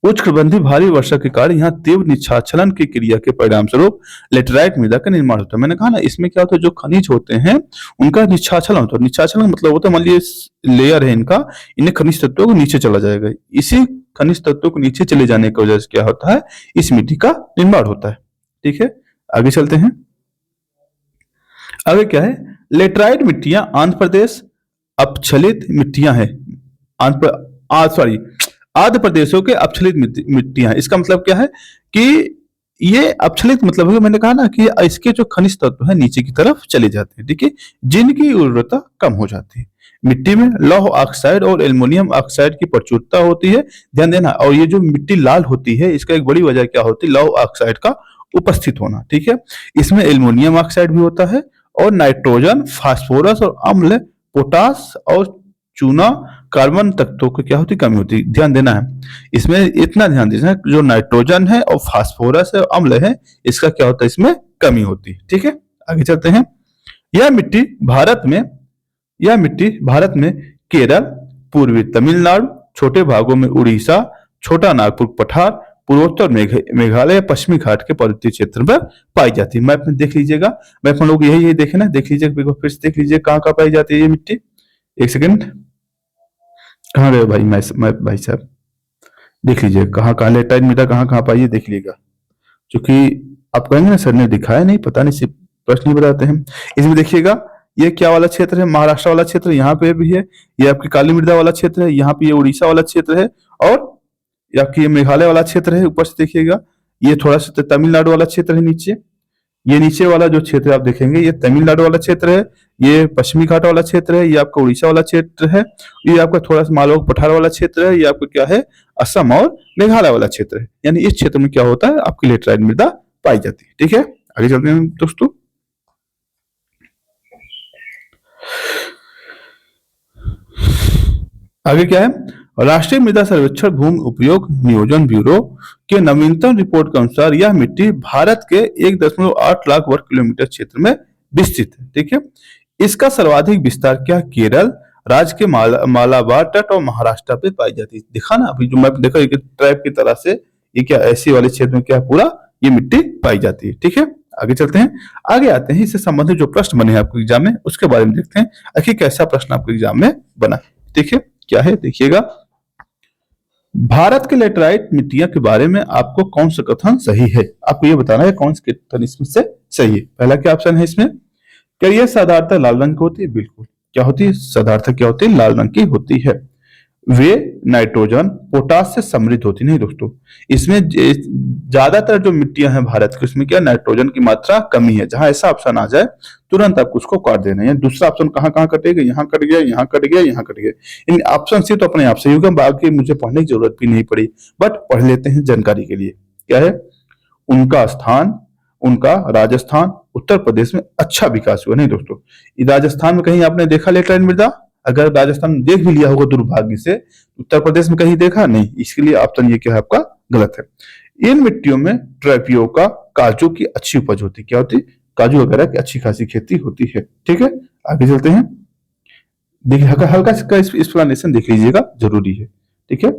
उष्णकटिबंधीय भारी वर्षा के कारण यहाँ तीव्र निष्कासन की क्रिया के परिणाम स्वरूप लेटेराइट मृदा का निर्माण होता है। मैंने कहा ना, इसमें क्या होता है, जो खनिज होते हैं उनका निष्कासन होता है। निष्कासन का मतलब होता है, मान लीजिए लेयर है इनका, इन्हें खनिज तत्वों को नीचे चला जाएगा। इसी खनिज तत्वों को नीचे चले जाने की वजह से क्या होता है, इस मिट्टी का निर्माण होता है। ठीक है, आगे चलते हैं। आगे क्या है, लेटराइट मिट्टियां आंध्र प्रदेश अपक्षलित मिट्टियां हैं। सॉरी, आंध्र प्रदेशों के अपक्षलित मिट्टियां हैं। इसका मतलब क्या है कि ये अपक्षलित मतलब है, मैंने कहा ना कि इसके जो खनिज तत्व है नीचे की तरफ चले जाते हैं। ठीक है, जिनकी उर्वरता कम हो जाती है। मिट्टी में लौह ऑक्साइड और एल्युमिनियम ऑक्साइड की प्रचुरता होती है। ध्यान देना, और ये जो मिट्टी लाल होती है इसका एक बड़ी वजह क्या होती है, लौह ऑक्साइड का उपस्थित होना। ठीक है, इसमें एल्युमिनियम ऑक्साइड भी होता है और नाइट्रोजन, फास्फोरस और अम्ल, पोटास और चूना, कार्बन तत्वों की क्या होती, कमी होती है। ध्यान देना है, इसमें इतना ध्यान देना है, जो नाइट्रोजन है और फास्फोरस है और अम्ल है, इसका क्या होता है, इसमें कमी होती है। ठीक है, आगे चलते हैं। यह मिट्टी भारत में यह मिट्टी भारत में केरल, पूर्वी तमिलनाडु, छोटे भागों में उड़ीसा, छोटा नागपुर पठार, पूर्वोत्तर मेघालय, पश्चिमी घाट के पर्वतीय क्षेत्र पर पाई जाती है। मैप में देख लीजिएगा, मैप में लोग यही देखे ना, देख लीजिएगा, फिर से देख लीजिए कहाँ कहाँ पाई जाती है ये मिट्टी। एक सेकंड, कहाँ गए भाई, मैप भाई साहब, देख लीजिए कहाँ कहाँ लेटाइट मिट्टी कहाँ कहाँ पाई है, देख लीजिएगा। क्योंकि आप कहेंगे ना सर ने दिखाया नहीं, पता नहीं, सिर्फ प्रश्न ही बताते हैं। इसमें देखिएगा, ये क्या वाला क्षेत्र है, महाराष्ट्र वाला क्षेत्र यहाँ पे भी है, ये आपकी काली मृदा वाला क्षेत्र है, यहाँ पे ये उड़ीसा वाला क्षेत्र है, और आपकी ये मेघालय वाला क्षेत्र है। ऊपर से देखिएगा, ये थोड़ा सा तमिलनाडु वाला क्षेत्र है नीचे। ये नीचे वाला जो क्षेत्र आप देखेंगे, ये तमिलनाडु वाला क्षेत्र है, ये पश्चिमी घाट वाला क्षेत्र है, ये आपका उड़ीसा वाला क्षेत्र है, ये आपका थोड़ा सा मालवा पठार वाला क्षेत्र है, ये आपका क्या है, असम और मेघालय वाला क्षेत्र है। यानी इस क्षेत्र में क्या होता है, आपकी लेटराइट मृदा पाई जाती है। ठीक है, आगे चलते हैं दोस्तों। आगे क्या है, राष्ट्रीय मृदा सर्वेक्षण भूमि उपयोग नियोजन ब्यूरो के नवीनतम रिपोर्ट के अनुसार यह मिट्टी भारत के 1.8 लाख वर्ग किलोमीटर क्षेत्र में विस्तृत है। ठीक है, इसका सर्वाधिक विस्तार क्या, केरल राज्य के मालाबार तट और महाराष्ट्र पे पाई जाती है। दिखा ना अभी जो मैप देखो, एक ट्रैप की तरह से ये क्या ऐसी वाले क्षेत्र में क्या पूरा ये मिट्टी पाई जाती है। ठीक है, आगे चलते हैं। आगे आते हैं, इससे संबंधित जो प्रश्न बने हैं आपको एग्जाम में, उसके बारे में देखते हैं आखिर कैसा प्रश्न आपको एग्जाम में बना। ठीक है, क्या है देखिएगा, भारत के लेटराइट मिट्टियां के बारे में आपको कौन सा कथन सही है, आपको ये बताना है कौन सा कथन इसमें से सही है। पहला क्या ऑप्शन है इसमें, क्या ये साधारणतः लाल रंग की होती है, बिल्कुल क्या होती है, साधारणतः क्या होती है, लाल रंग की होती है। वे नाइट्रोजन पोटास से समृद्ध होती नहीं दोस्तों, इसमें ज्यादातर जो मिट्टियां हैं भारत की, उसमें क्या नाइट्रोजन की मात्रा कमी है। जहां ऐसा ऑप्शन आ जाए तुरंत आपको उसको काट देना है। दूसरा ऑप्शन कहाँ कहाँ कटेगा, यहाँ कट गया, यहाँ कट गया, यहाँ कट गया। इन ऑप्शन से तो अपने आप से होगा, बाकी मुझे पढ़ने की जरूरत भी नहीं पड़ी, बट पढ़ लेते हैं जानकारी के लिए। क्या है, उनका स्थान, उनका राजस्थान उत्तर प्रदेश में अच्छा विकास हुआ नहीं दोस्तों। राजस्थान में कहीं आपने देखा लेटराइट मृदा, अगर राजस्थान में देख भी लिया होगा दुर्भाग्य से, उत्तर प्रदेश में कहीं देखा नहीं, इसके लिए ऑप्शन ये क्या है आपका गलत है। इन मिट्टियों में ट्रैपियोका काजू की अच्छी उपज होती, क्या होती, काजू वगैरह की अच्छी खासी खेती होती है। ठीक है, आगे चलते हैं। देखिए हल्का सा एक्सप्लेनेशन देख लीजिएगा, जरूरी है। ठीक है,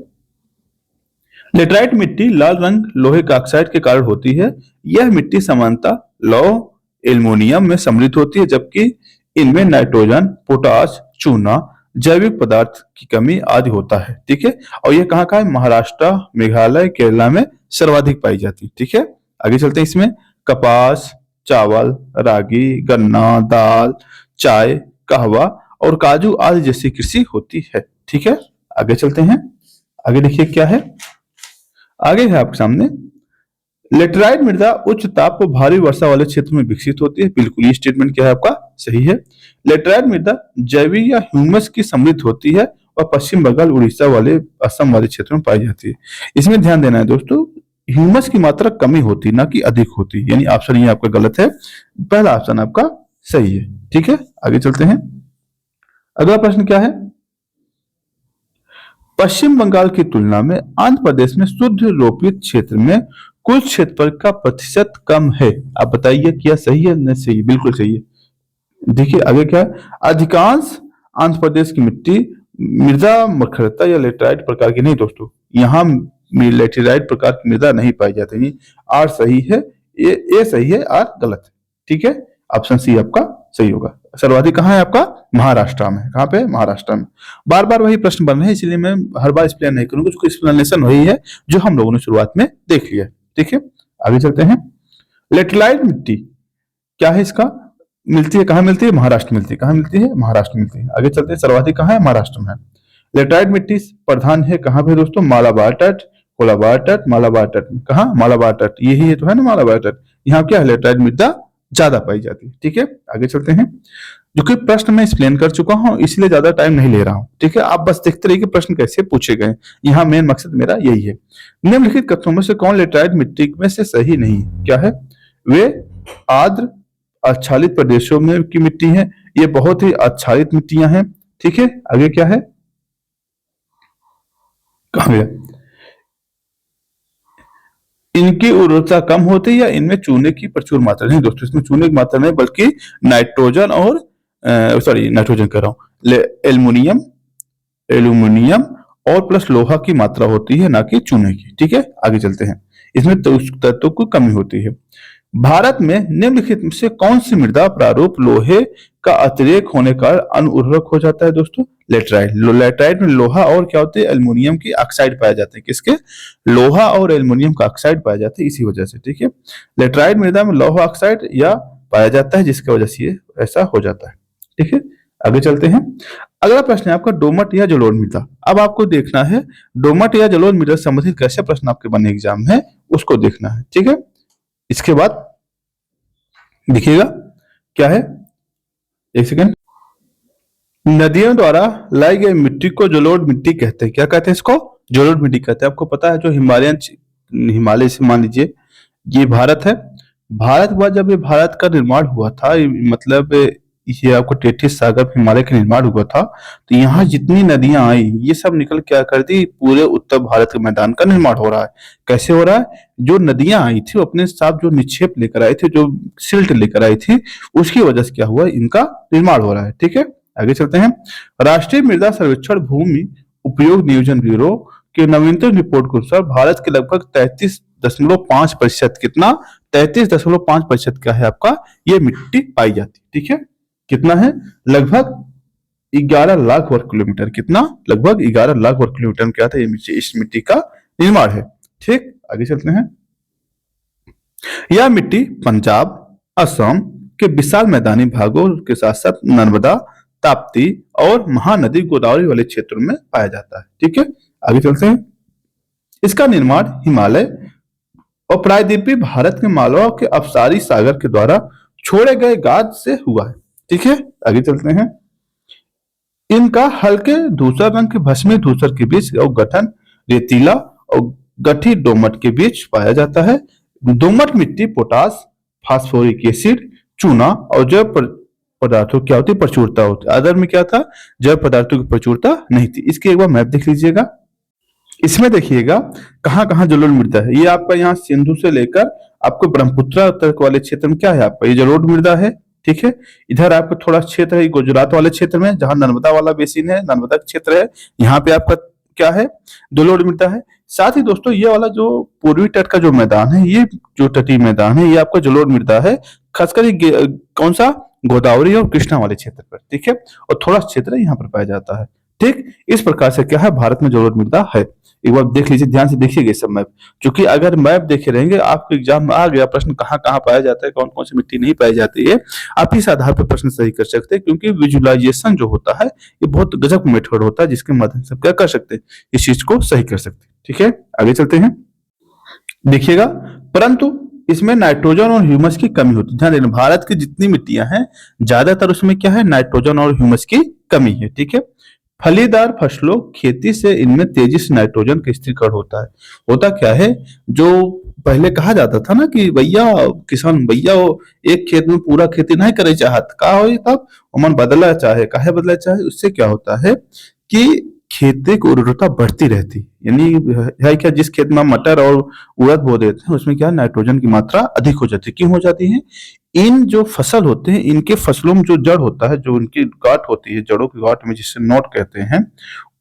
लेटराइट मिट्टी लाल रंग लोहे के ऑक्साइड के कारण होती है। यह मिट्टी सामान्यतः लौह एल्युमिनियम में समृद्ध होती है, जबकि इनमें नाइट्रोजन, पोटास, चूना, जैविक पदार्थ की कमी आदि होता है। ठीक है, और ये कहाँ का है, महाराष्ट्र, मेघालय, केरला में सर्वाधिक पाई जाती है। ठीक है, आगे चलते हैं। इसमें कपास, चावल, रागी, गन्ना, दाल, चाय, कहवा और काजू आदि जैसी कृषि होती है। ठीक है, आगे चलते हैं। आगे देखिए क्या है, आगे है आपके सामने, लेटराइट मृदा उच्च ताप और भारी वर्षा वाले क्षेत्र में विकसित होती है। बिल्कुल ये स्टेटमेंट क्या है आपका सही है। लेटराइट मृदा जैविक या ह्यूमस की समृद्ध होती है और पश्चिम बंगाल, उड़ीसा वाले, असम वाले क्षेत्रों में पाई जाती है। इसमें ध्यान देना है दोस्तों, ह्यूमस की मात्रा कमी होती ना कि अधिक होती, यानी ऑप्शन ये आपका गलत है, पहला ऑप्शन आपका सही है। ठीक है, आगे चलते हैं। अगला प्रश्न क्या है, पश्चिम बंगाल की तुलना में आंध्र प्रदेश में शुद्ध रोपित क्षेत्र में कुल क्षेत्रफल का प्रतिशत कम है। आप बताइए क्या सही है? नहीं सही, बिल्कुल सही है। देखिए आगे क्या है, अधिकांश आंध्र प्रदेश की मिट्टी मृदा मरकरता या लेटराइट प्रकार की नहीं दोस्तों, यहाँ लेटेराइट प्रकार की मृदा नहीं पाई जाती। आर सही है, ए सही है, आर गलत है। ठीक है, ऑप्शन सी आपका सही होगा। सर्वाधिक कहाँ है आपका? महाराष्ट्र में। कहाँ पे? महाराष्ट्र में। बार बार वही प्रश्न बन रहे हैं, इसलिए मैं हर बार एक्सप्लेन नहीं करूंगा, उसको एक्सप्लेनेशन वही है जो हम लोगों ने शुरुआत में देख लिया। ठीक है, आगे चलते हैं। लेटेराइट मिट्टी क्या है इसका? मिलती है कहाँ? मिलती है महाराष्ट्र मिलती है। कहाँ मिलती है? महाराष्ट्र मिलती है। आगे चलते हैं, सर्वाधिक कहाँ है? महाराष्ट्र में है। लेटेराइट मिट्टी प्रधान है कहाँ पे दोस्तों? मालाबार तट, कोलाबार तट, मालाबार तट में। कहाँ? मालाबार तट, यही है तो है ना मालाबार तट। यहाँ क्या है? लेटेराइट मृदा ज्यादा पाई जाती है। ठीक है, आगे चलते हैं। जो कि प्रश्न मैं एक्सप्लेन कर चुका हूं, इसलिए ज्यादा टाइम नहीं ले रहा हूं। ठीक है, आप बस देखते रहिए कि प्रश्न कैसे पूछे गए। यहाँ मेन मकसद मेरा यही है। निम्नलिखित कथनों में से कौन लेटेराइट मिट्टी में से सही नहीं है? क्या है? वे आर्द्र आच्छादित प्रदेशों में की मिट्टी है, ये बहुत ही आच्छादित मिट्टियां हैं। ठीक है, आगे क्या है? कहा गया इनकी उर्वरता कम होती है या इनमें चूने की प्रचुर मात्रा? नहीं दोस्तों, इसमें चूने की मात्रा नहीं, बल्कि नाइट्रोजन और सॉरी नाइट्रोजन कह रहा हूँ, एल्युमिनियम एल्यूमिनियम और प्लस लोहा की मात्रा होती है, ना कि चूने की। ठीक है, आगे चलते हैं। इसमें तो उस तत्वों की कमी होती है। भारत में निम्नलिखित में से कौन सी मृदा प्रारूप लोहे का अतिरेक होने का अनुउर्वरक हो जाता है दोस्तों? लेटराइट। लेटराइट में लोहा और क्या होते हैं? एल्युमिनियम की ऑक्साइड पाए जाते हैं। किसके? लोहा और एल्युमिनियम का ऑक्साइड पाए जाते हैं, इसी वजह से। ठीक है, लेटराइट मृदा में लोहा ऑक्साइड या पाया जाता है, जिसकी वजह से ये ऐसा हो जाता है। ठीक है, आगे चलते हैं। अगला प्रश्न है आपका दोमट या जलोढ़ मृदा। अब आपको देखना है दोमट या जलोढ़ मृदा से संबंधित कैसे प्रश्न आपके बने एग्जाम में, उसको देखना है। ठीक है, इसके बाद देखिएगा क्या है, एक सेकेंड। नदियों द्वारा लाई गई मिट्टी को जलोढ़ मिट्टी कहते हैं। क्या कहते हैं इसको? जलोढ़ मिट्टी कहते हैं। आपको पता है जो हिमालय से मान लीजिए ये भारत है। भारत के बाद जब ये भारत का निर्माण हुआ था, मतलब ये आपको टेथिस सागर हिमालय का निर्माण हुआ था, तो यहाँ जितनी नदियां आई ये सब निकल क्या कर दी, पूरे उत्तर भारत के मैदान का निर्माण हो रहा है। कैसे हो रहा है? जो नदियां आई थी अपने साथ जो निक्षेप लेकर आई थी, जो सिल्ट लेकर आई थी, उसकी वजह से क्या हुआ, इनका निर्माण हो रहा है। ठीक है, आगे चलते हैं। राष्ट्रीय मृदा सर्वेक्षण भूमि उपयोग नियोजन ब्यूरो के नवीनतम रिपोर्ट के अनुसार भारत के लगभग 33.5% कितना? 33.5% क्या है आपका? ये मिट्टी पाई जाती है। ठीक है, कितना है? लगभग 11 लाख वर्ग किलोमीटर। कितना? लगभग 11 लाख वर्ग किलोमीटर में क्या था, ये मिट्टी, इस मिट्टी का निर्माण है। ठीक, आगे चलते हैं। यह मिट्टी पंजाब, असम के विशाल मैदानी भागों के साथ साथ नर्मदा, ताप्ती और महानदी गोदावरी वाले क्षेत्रों में पाया जाता है। ठीक है, आगे चलते हैं। इसका निर्माण हिमालय और प्रायद्वीपीय भारत के मालवा के अपसारी सागर के द्वारा छोड़े गए गाद से हुआ है। ठीक है, आगे चलते हैं। इनका हल्के धूसर रंग के भस्मी धूसर के बीच और गठन रेतीला और गठी दोमट के बीच पाया जाता है। दोमट मिट्टी पोटास, फास्फोरिक एसिड, चूना और जैव पदार्थों क्या होती है? प्रचुरता होती है। अदर में क्या था? जैव पदार्थों की प्रचुरता नहीं थी। इसकी एक बार मैप देख लीजिएगा। इसमें देखिएगा कहाँ कहाँ जलोढ़ मृदा है। ये आपका यहाँ सिंधु से लेकर आपको ब्रह्मपुत्र तक वाले क्षेत्र में क्या है आपका? ये जलोढ़ मृदा है। ठीक है, इधर आपका थोड़ा क्षेत्र है गुजरात वाले क्षेत्र में, जहां नर्मदा वाला बेसिन है, नर्मदा क्षेत्र है, यहाँ पे आपका क्या है? जलोढ़ मृदा है। साथ ही दोस्तों ये वाला जो पूर्वी तट का जो मैदान है, ये जो तटीय मैदान है, ये आपका जलोढ़ मृदा है। खासकर ये कौन सा? गोदावरी और कृष्णा वाले क्षेत्र पर। ठीक है, और थोड़ा क्षेत्र यहाँ पर पाया जाता है। ठीक, इस प्रकार से क्या है, भारत में जलोढ़ मृदा है। एक बार देख लीजिए, ध्यान से देखिएगा सब मैप, क्योंकि अगर मैप देखे रहेंगे आपके एग्जाम में आ गया प्रश्न कहाँ कहाँ पाया जाता है, कौन कौन सी मिट्टी नहीं पाई जाती है, आप इस आधार पर प्रश्न सही कर सकते हैं। क्योंकि विजुअलाइजेशन जो होता है ये बहुत गजब मेथड होता है, जिसके माध्यम से क्या कर सकते हैं, इस चीज को सही कर सकते हैं। ठीक है, आगे चलते हैं। देखिएगा, परंतु इसमें नाइट्रोजन और ह्यूमस की कमी होती है। ध्यान देना, भारत की जितनी मिट्टियां हैं ज्यादातर उसमें क्या है? नाइट्रोजन और ह्यूमस की कमी है। ठीक है, फलीदार फसलों खेती से इनमें तेजी से नाइट्रोजन का स्थिरीकरण होता है। होता क्या है, जो पहले कहा जाता था ना कि भैया किसान भैया वो एक खेत में पूरा खेती नहीं करे चाहत का हो, तब मन बदला चाहे काहे बदला चाहे, उससे क्या होता है कि खेती की उर्वरता बढ़ती रहती है। यानी है क्या, जिस खेत में हम मटर और उड़द बो देते हैं उसमें क्या नाइट्रोजन की मात्रा अधिक हो जाती है। क्यों हो जाती है? इन जो फसल होते हैं इनके फसलों में जो जड़ होता है, जो उनकी गांठ होती है, जड़ों की गांठ में जिसे नोट कहते हैं,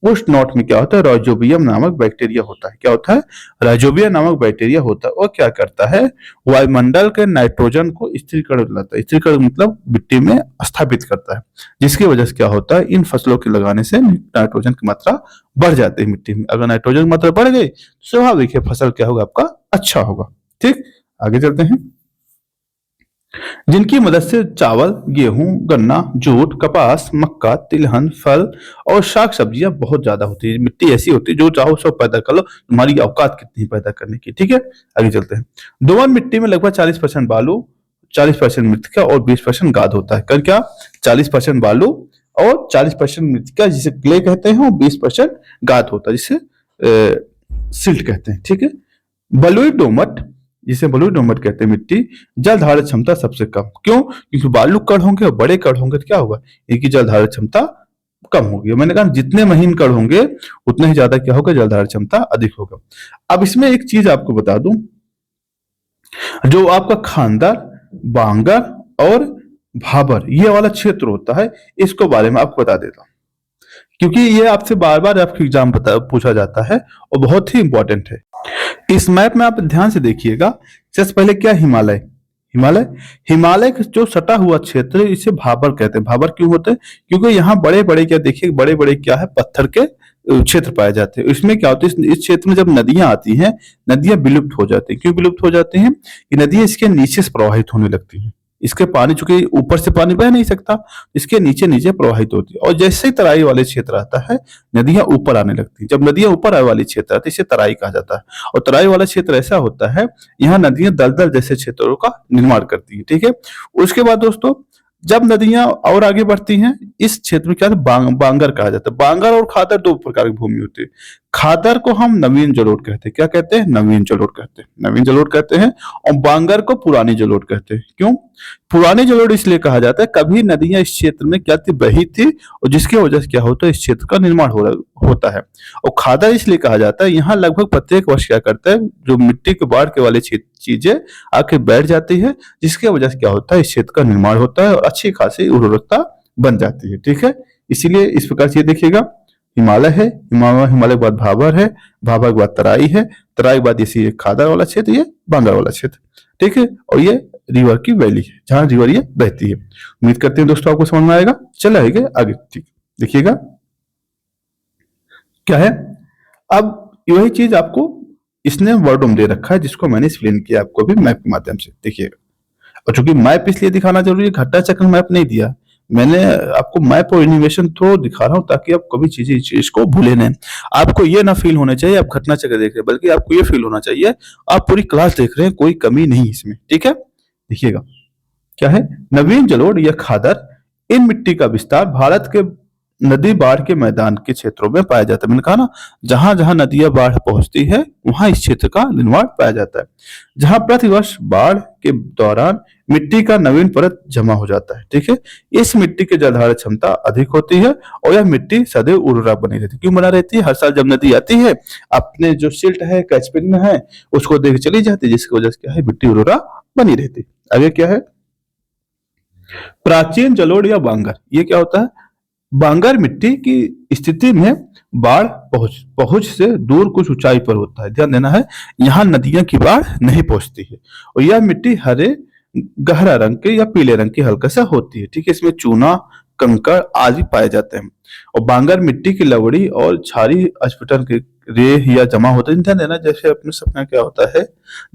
उस नोट में क्या होता है, राइजोबियम नामक बैक्टीरिया होता है। क्या होता है? राइजोबियम नामक बैक्टीरिया होता है। और क्या करता है, वायुमंडल के नाइट्रोजन को स्थिरीकरण लाता है। स्थिरीकरण मतलब मिट्टी में स्थापित करता है, जिसकी वजह से क्या होता है, इन फसलों के लगाने से नाइट्रोजन की मात्रा बढ़ जाती है मिट्टी में। अगर नाइट्रोजन की मात्रा बढ़ गई तो स्वाभाविक है फसल क्या होगा, आपका अच्छा होगा। ठीक, आगे चलते हैं। जिनकी मदद से चावल, गेहूं, गन्ना, जूट, कपास, मक्का, तिलहन, फल और शाक सब्जियां बहुत ज्यादा होती है। मिट्टी ऐसी होती है जो चाहो सब पैदा कर लो, तुम्हारी औकात कितनी है पैदा करने की। ठीक है, आगे चलते हैं। दोमट मिट्टी में लगभग 40% बालू, 40% मृतिका और 20% गाद होता है। कर क्या, 40% बालू और 40% मृतिका जिसे क्ले कहते हैं, और 20% गाद होता है जिसे सिल्ट कहते हैं। ठीक है, बलुई दोमट, जिसे बलुई दोमट कहते हैं मिट्टी, जल धारण क्षमता सबसे कम। क्यों? क्योंकि बालू कण होंगे और बड़े कण होंगे तो क्या होगा, इनकी जल धारण क्षमता कम होगी। मैंने कहा जितने महीन कण होंगे उतना ही ज्यादा क्या होगा, जल धारण क्षमता अधिक होगा। अब इसमें एक चीज आपको बता दूं, जो आपका खानदार, बांगर और भाबर ये वाला क्षेत्र होता है, इसको बारे में आपको बता देता हूं, क्योंकि ये आपसे बार बार आपके एग्जाम पूछा जाता है और बहुत ही इंपॉर्टेंट है। इस मैप में आप ध्यान से देखिएगा। सबसे पहले क्या, हिमालय। हिमालय, हिमालय का जो सटा हुआ क्षेत्र है इसे भाबर कहते हैं। भाबर क्यों होते हैं? क्योंकि यहाँ बड़े बड़े क्या, देखिए बड़े बड़े क्या है, पत्थर के क्षेत्र पाए जाते हैं। इसमें क्या होता है, इस क्षेत्र में जब नदियां आती हैं, नदियां विलुप्त हो जाती हैं। क्यों विलुप्त हो जाती हैं? ये नदियां इसके नीचे से प्रवाहित होने लगती हैं। इसके पानी, चूंकि ऊपर से पानी बह नहीं सकता, इसके नीचे नीचे प्रवाहित होती है। और जैसे ही तराई वाले क्षेत्र आता है, नदियां ऊपर आने लगती है। जब नदियां ऊपर आने वाली क्षेत्र आती है, इसे तराई कहा जाता है। और तराई वाला क्षेत्र ऐसा होता है, यहाँ नदियां दलदल जैसे क्षेत्रों का निर्माण करती है। ठीक है, उसके बाद दोस्तों जब नदियां और आगे बढ़ती हैं, इस क्षेत्र में क्या है, बांगर कहा जाता है। बांगर और खादर दो प्रकार की भूमि होती है। खादर को हम नवीन जलोढ़ कहते हैं। क्या कहते हैं? नवीन जलोढ़ कहते हैं, नवीन जलोढ़ कहते हैं। और बांगर को पुरानी जलोढ़ कहते हैं। क्यों पुरानी जलोढ़? इसलिए कहा जाता है, कभी नदियां इस क्षेत्र में क्या थी, बही थी, और जिसकी वजह से क्या होता है, इस क्षेत्र का निर्माण होता है। और खादर इसलिए कहा जाता है, यहाँ लगभग प्रत्येक वर्ष क्या करता है, जो मिट्टी के बाढ़ के वाले चीजें आके बैठ जाती है, जिसकी वजह से क्या होता है, इस क्षेत्र का निर्माण होता है और अच्छी खासी उर्वरकता बन जाती है। ठीक है, इसीलिए इस प्रकार से ये देखिएगा, हिमालय है, हिमालय के बाद भाबर है, भाबर के बाद तराई है, तराई के बाद इसी खादर वाला क्षेत्र, ये बांगर वाला क्षेत्र। ठीक है, और ये रिवर की वैली है, जहां रिवर ये बहती है। उम्मीद करते हैं दोस्तों आपको समझ में आएगा। चले आगे आगे। ठीक, देखिएगा क्या है। अब वही चीज आपको इसने वर्डों में दे रखा है, जिसको मैंने एक्सप्लेन किया आपको भी मैप के माध्यम से। देखिएगा, और चूंकि मैप इसलिए दिखाना जरूरी है, घटना चक्र मैप नहीं दिया मैंने आपको, मैप और एनिमेशन थ्रो दिखा रहा हूं ताकि आप कभी चीज को भूले नहीं। आपको ये ना फील होना चाहिए आप घटना चक्र देख रहे हैं, बल्कि आपको ये फील होना चाहिए आप पूरी क्लास देख रहे हैं, कोई कमी नहीं इसमें। ठीक है, देखिएगा क्या है, नवीन जलोढ़ या खादर, इन मिट्टी का विस्तार भारत के नदी बाढ़ के मैदान के क्षेत्रों में पाया जाता है। मैंने कहा ना, जहां जहां नदियां बाढ़ पहुंचती है वहां इस क्षेत्र का निर्माण पाया जाता है, जहां प्रतिवर्ष बाढ़ के दौरान मिट्टी का नवीन परत जमा हो जाता है। ठीक है, इस मिट्टी की जलधारण क्षमता अधिक होती है और यह मिट्टी सदैव उर्वरा बनी रहती है। क्यों बना रहती है? हर साल जब नदी आती है, अपने जो सिल्ट है, कैचपिन है, उसको देख चली जाती है, जिसकी वजह से क्या है, मिट्टी उर्वरा बनी रहती है। आगे क्या है, प्राचीन जलोढ़ या बांगर, ये क्या होता है, बांगर मिट्टी की स्थिति में बाढ़ पहुंच पहुंच से दूर कुछ ऊंचाई पर होता है। ध्यान देना है, यहाँ नदियां की बाढ़ नहीं पहुंचती है, और यह मिट्टी हरे, गहरा रंग के या पीले रंग की हल्का सा होती है। ठीक है, इसमें चूना, कंकड़ आदि पाए जाते हैं। और बांगर मिट्टी की लवड़ी और क्षारी अस्फुटन के रेह या जमा होते हैं। ध्यान देना, जैसे अपने सपना क्या होता है,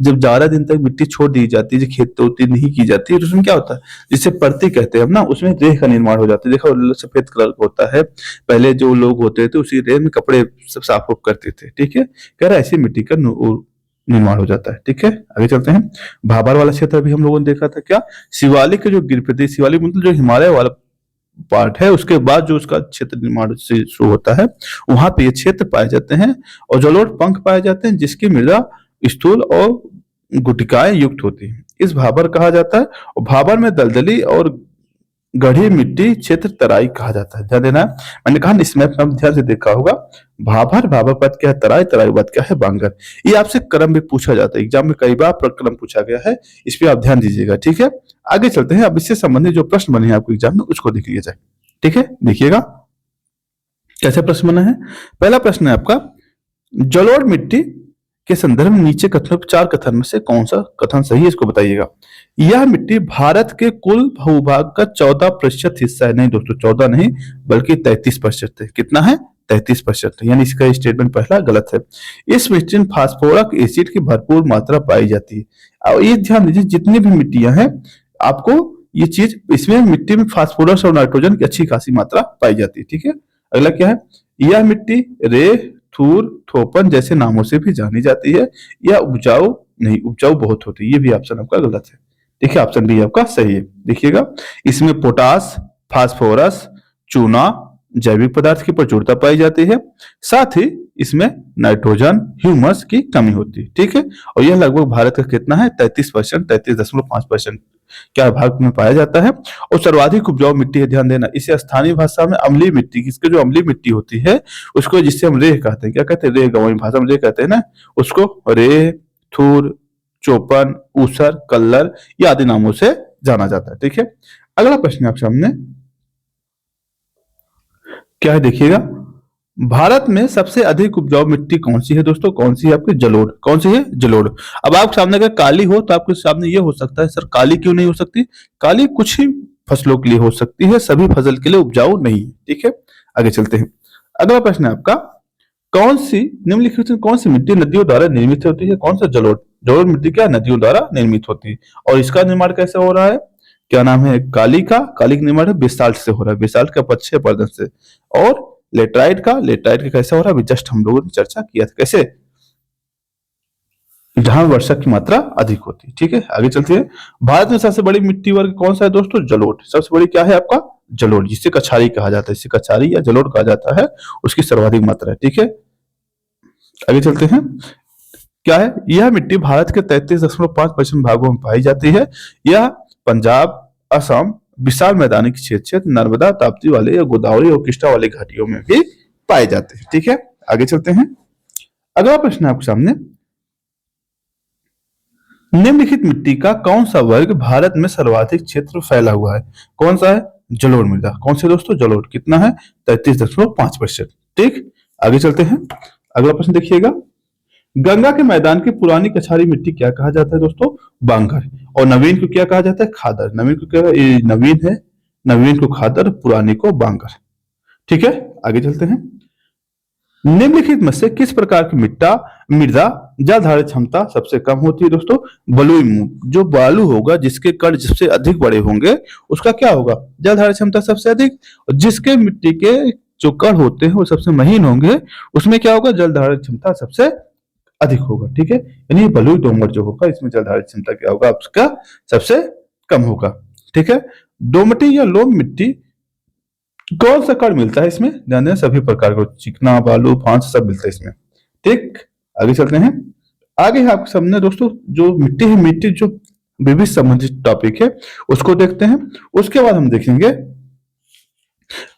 जब 11 दिन तक मिट्टी छोड़ दी जाती है, जो खेती नहीं की जाती है, तो उसमें क्या होता है, जिसे परती कहते हैं हम ना, उसमें रेह का निर्माण हो जाता है। देखो सफेद कलर का होता है, पहले जो लोग होते थे उसी रेह में कपड़े सब साफ उफ करते थे। ठीक है, कह रहा है ऐसी मिट्टी का निर्माण हो जाता है। ठीक है, आगे चलते हैं। भाबर वाला क्षेत्र भी हम लोगों ने देखा था, क्या शिवालिक के जो गिर प्रदेश, शिवालिक मतलब जो हिमालय वाला पार्ट है, उसके बाद जो उसका क्षेत्र निर्माण से शुरू होता है, वहां पे ये क्षेत्र पाए जाते हैं। और जलोढ़ पंख पाए जाते हैं, जिसकी मृदा स्थूल और गुटिकाएं युक्त होती है, इस भाबर कहा जाता है। और भाबर में दलदली और गढ़ी मिट्टी क्षेत्र तराई कहा जाता है। ध्यान देना है, मैंने कहा ना इस मैप में आप ध्यान से देखा होगा, भाभर भाभर पद क्या है, तराई तराई पद क्या है, बांगर। ये आपसे क्रम में पूछा जाता है, एग्जाम में कई बार क्रम पूछा गया है, इस पे आप ध्यान दीजिएगा। ठीक है, आगे चलते हैं। अब इससे संबंधित जो प्रश्न बने हैं आपको एग्जाम में उसको देख लिया जाए। ठीक है, देखिएगा कैसे प्रश्न बना है। पहला प्रश्न है आपका, जलोढ़ मिट्टी के संदर्भ में नीचे कथनों चार कथन में से कौन सा कथन सही है, इसको बताइएगा। यह मिट्टी भारत के कुल भूभाग का 14% हिस्सा है। नहीं दोस्तों, 14 नहीं बल्कि 33% है। कितना है? 33%। यानी इसका स्टेटमेंट पहला गलत है। इस मिट्टी में फास्फोरक एसिड की भरपूर मात्रा पाई जाती है। और ये ध्यान दीजिए, जितनी भी मिट्टियां हैं आपको ये चीज, इसमें मिट्टी में फास्फोरस और नाइट्रोजन की अच्छी खासी मात्रा पाई जाती है। ठीक है, अगला क्या है, यह मिट्टी रेत, थूर, थोपन जैसे नामों से भी जानी जाती है। यह उपजाऊ नहीं, उपजाऊ बहुत होती है। ये भी ऑप्शन आपका गलत है। देखिए ऑप्शन बी आपका सही है। देखिएगा, इसमें पोटास, फास्फोरस, चूना, जैविक पदार्थ की प्रचुरता पाई जाती है। साथ ही इसमें नाइट्रोजन, ह्यूमस की कमी होती है। ठीक है, और यह लगभग भारत का कितना है, 33%, 33.5% क्या भाग में पाया जाता है। और सर्वाधिक उपजाऊ मिट्टी है, ध्यान देना, इसे स्थानीय भाषा में अम्लीय मिट्टी, इसके जो अम्लीय मिट्टी होती है उसको, जिससे हम रेह कहते हैं, क्या कहते हैं, रेह, गांव भाषा में रेह कहते हैं ना, उसको रेह, थूर, चौपन, ऊसर, कल्लर ये आदि नामों से जाना जाता है। ठीक है, अगला प्रश्न आप सामने क्या है, देखिएगा, भारत में सबसे अधिक उपजाऊ मिट्टी कौन सी है दोस्तों? कौन सी है आपकी? जलोढ़। कौन सी है? जलोढ़। अब आपके सामने अगर काली हो तो आपके सामने ये हो सकता है, सर काली क्यों नहीं हो सकती? काली कुछ ही फसलों के लिए हो सकती है, सभी फसल के लिए उपजाऊ नहीं है। ठीक है, आगे चलते हैं। अगला प्रश्न है आपका, कौन सी निम्नलिखित में कौन सी मिट्टी नदियों द्वारा निर्मित होती है? कौन सा? जलोढ़। जलोढ़ मिट्टी क्या नदियों द्वारा निर्मित होती है। और इसका निर्माण कैसे हो रहा है? क्या नाम है? काली का, काली का निर्माण बेसाल्ट से हो रहा है, बेसाल्ट का पक्षीय पर्दन से। और लेटराइट का कैसा हो रहा है? अभी जस्ट हम लोगों ने चर्चा किया था, कैसे, जहां वर्षा की मात्रा अधिक होती है। ठीक है, आगे चलते हैं। भारत में सबसे बड़ी मिट्टी वर्ग कौन सा है दोस्तों? जलोढ़। सबसे बड़ी क्या है आपका? जलोढ़, जिसे कछारी कहा जाता है, इसे कछारी या जलोढ़ कहा जाता है, उसकी सर्वाधिक मात्रा है। ठीक है, आगे चलते हैं। क्या है? यह मिट्टी भारत के 33.5% भागों में पाई जाती है। यह पंजाब, असम, विशाल मैदानी क्षेत्र, नर्मदा, ताप्ती वाले या गोदावरी और कृष्णा वाले घाटियों में भी पाए जाते हैं। ठीक है, आगे चलते हैं। अगला प्रश्न है आपके सामने, निम्नलिखित मिट्टी का कौन सा वर्ग भारत में सर्वाधिक क्षेत्र फैला हुआ है? कौन सा है? जलोढ़ मृदा। कौन से दोस्तों? जलोढ़। कितना है? 33.5%। ठीक, आगे चलते हैं। अगला प्रश्न देखिएगा, गंगा के मैदान की पुरानी कछारी मिट्टी क्या कहा जाता है दोस्तों? बांगर। और नवीन को क्या कहा जाता है? खादर। नवीन को क्या, ये नवीन है, नवीन को खादर, पुरानी को बांगर। ठीक है, आगे चलते हैं। निम्नलिखित में से किस प्रकार की मृदा जल धारण क्षमता सबसे कम होती है दोस्तों? बलुई मूंग। जो बालू होगा, जिसके कण सबसे अधिक बड़े होंगे, उसका क्या होगा? जल धारण क्षमता सबसे अधिक। और जिसके मिट्टी के जो कण होते हैं वो सबसे महीन होंगे, उसमें क्या होगा? जल धारण क्षमता सबसे अधिक होगा। ठीक है, यानी बलुई दोमट जो होगा, इसमें जल धारण क्षमता क्या होगा? उसका सबसे कम होगा। ठीक है, दोमटी या लोम मिट्टी कौन सा कण मिलता है इसमें? ध्यान दें, सभी प्रकार को, चिकना, बालू, फांस सब मिलता है इसमें। ठीक, आगे चलते हैं। आगे है आपके सामने दोस्तों जो मिट्टी है, मिट्टी जो विविध संबंधित टॉपिक है उसको देखते हैं। उसके बाद हम देखेंगे,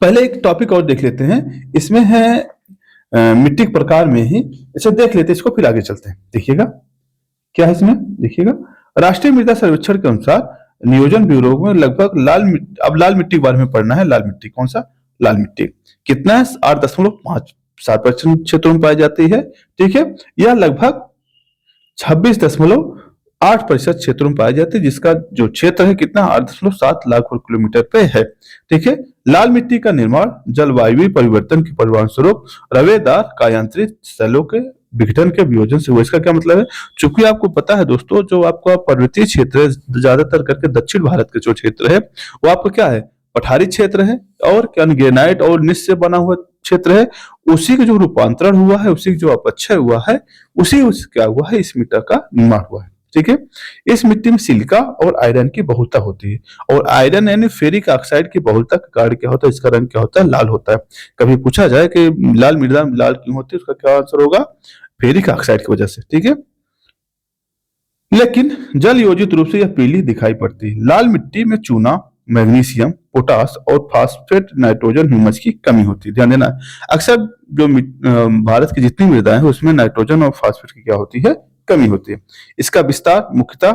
पहले एक टॉपिक और देख लेते हैं, इसमें है मिट्टी के प्रकार में ही, इसे देख लेते हैं इसको, फिर आगे चलते हैं। देखिएगा क्या है इसमें, देखिएगा, राष्ट्रीय मृदा सर्वेक्षण के अनुसार नियोजन ब्यूरो में लगभग लाल मिट्टी, अब लाल मिट्टी के बारे में पढ़ना है। लाल मिट्टी कौन सा? लाल मिट्टी कितना है? 8.57% क्षेत्रों में पाई जाती है। ठीक है, यह लगभग 26.8% क्षेत्रों में पाई जाती है, जिसका जो क्षेत्र है कितना? 8.7 लाख वर्ग किलोमीटर पे है। ठीक है, लाल मिट्टी का निर्माण जलवायु परिवर्तन के परिणाम स्वरूप रवेदार कायांतरित सेलों के विघटन के वियोजन से हुआ। इसका क्या मतलब है? चूंकि आपको पता है दोस्तों, जो आपका पर्वतीय क्षेत्र है, ज्यादातर करके दक्षिण भारत के जो क्षेत्र है वो आपका क्या है? पठारी क्षेत्र है, और क्या ग्रेनाइट और निस से बना हुआ क्षेत्र है। उसी का जो रूपांतरण हुआ है, उसी का जो अपक्षय हुआ है, उसी क्या हुआ है? इस मिट्टी का निर्माण हुआ है। ठीक है, इस मिट्टी में सिलिका और आयरन की बहुलता होती है। और आयरन यानी फेरिक ऑक्साइड की बहुलता के कारण क्या होता है? इसका रंग क्या होता है? लाल होता है। कभी पूछा जाए कि लाल मृदा लाल क्यों होती है, उसका क्या आंसर होगा? फेरिक ऑक्साइड की वजह से। ठीक है, लेकिन जल योजित रूप से यह पीली दिखाई पड़ती है। लाल मिट्टी में चूना, मैग्नीशियम, पोटास और फास्फेट नाइट्रोजन ह्यूमस की कमी होती है। ध्यान देना, अक्सर जो भारत की जितनी मृदा है उसमें नाइट्रोजन और फास्फेट की क्या होती है, कमी होती है। इसका विस्तार मुख्यतः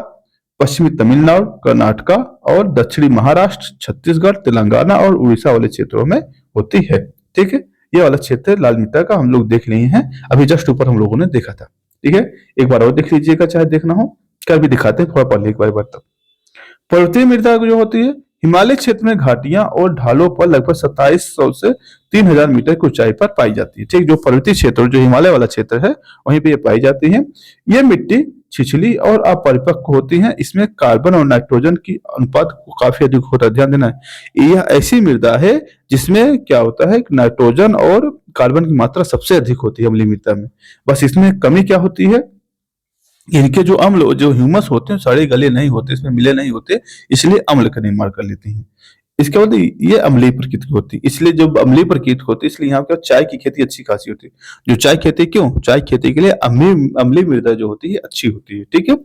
पश्चिमी तमिलनाडु, कर्नाटका और दक्षिणी महाराष्ट्र, छत्तीसगढ़, तेलंगाना और उड़ीसा वाले क्षेत्रों में होती है। ठीक है, ये वाला क्षेत्र लाल मिट्टी का हम लोग देख लिए हैं, अभी जस्ट ऊपर हम लोगों ने देखा था। ठीक है, एक बार और देख लीजिएगा, चाहे देखना हो, कर भी दिखाते हैं, थोड़ा पढ़ लीजिए एक बार तब। पर्वतीय मृदा जो होती है, हिमालय क्षेत्र में घाटियां और ढालों पर लगभग 2700 से 3000 मीटर की ऊंचाई पर पाई जाती है। ठीक, जो पर्वतीय क्षेत्र, जो हिमालय वाला क्षेत्र है, वहीं पे ये पाई जाती है। ये मिट्टी छिछली और अपरिपक्व होती है। इसमें कार्बन और नाइट्रोजन की अनुपात काफी अधिक होता है। ध्यान देना है, यह ऐसी मृदा है जिसमें क्या होता है, नाइट्रोजन और कार्बन की मात्रा सबसे अधिक होती है अम्लीय मृदा में। बस इसमें कमी क्या होती है, इनके जो अम्ल, जो ह्यूमस होते हैं, सड़े गले नहीं होते, इसमें मिले नहीं होते, इसलिए अम्ल का निर्माण कर लेते हैं। इसके बाद ये अम्लीय प्रकृति की होती है, इसलिए जब अम्लीय प्रकृति होती है, इसलिए यहाँ पे चाय की खेती अच्छी खासी होती है। जो चाय खेती, क्यों चाय खेती के लिए अम्लीय मृदा जो होती है अच्छी होती है। ठीक है,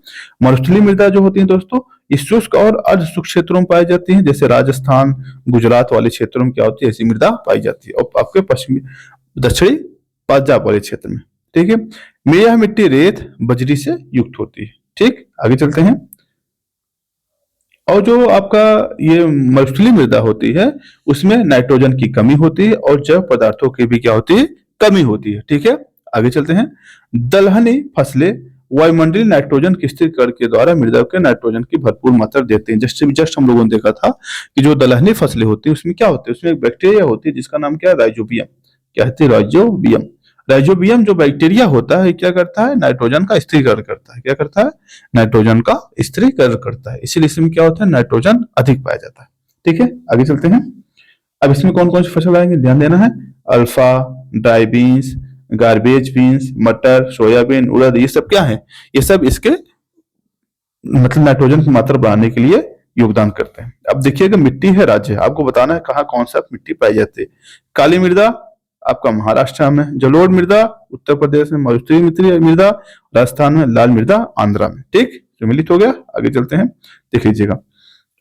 मरुस्थलीय मृदा जो होती है दोस्तों, ये शुष्क और अर्ध शुष्क क्षेत्रों में पाई जाती है, जैसे राजस्थान, गुजरात वाले क्षेत्रों में क्या होती है, ऐसी मृदा पाई जाती है, और आपके पश्चिमी दक्षिणी पंजाब वाले क्षेत्र में। ठीक है, यह मिट्टी रेत बजरी से युक्त होती है। ठीक, आगे चलते हैं। और जो आपका ये मरुस्थलीय मृदा होती है, उसमें नाइट्रोजन की कमी होती है और जैव पदार्थों की भी क्या होती है, कमी होती है। ठीक है, आगे चलते हैं। दलहनी फसलें वायुमंडलीय नाइट्रोजन के स्थिरीकरण के द्वारा मृदा के नाइट्रोजन की भरपूर मात्रा देते हैं। जस्ट हम लोगों ने देखा था कि जो दलहनी फसलें होती है उसमें क्या होती है, उसमें एक बैक्टीरिया होती है जिसका नाम क्या है, राइजोबियम। क्या है, राइजोबियम। राइजोबियम जो बैक्टीरिया होता है क्या करता है, नाइट्रोजन का स्थिरीकरण करता है। क्या करता है, नाइट्रोजन का स्थिरीकरण करता है, इसीलिए इसमें क्या होता है, नाइट्रोजन अधिक पाया जाता है। ठीक है, आगे चलते हैं। अब इसमें कौन कौन सी फसल आएंगे, ध्यान देना है। Alpha, dry beans, garbage beans, मटर, सोयाबीन, उड़द, ये सब क्या है, ये सब इसके मतलब नाइट्रोजन की मात्रा बढ़ाने के लिए योगदान करते हैं। अब देखिएगा, मिट्टी है राज्य, आपको बताना है कहाँ कौन सा मिट्टी पाई जाती है। काली मृदा आपका महाराष्ट्र में, जलोढ़ मृदा उत्तर प्रदेश में, मरुस्थलीय मृदा राजस्थान में, लाल मृदा आंध्रा में। ठीक, सम्मिलित हो गया। आगे चलते हैं, देख लीजिएगा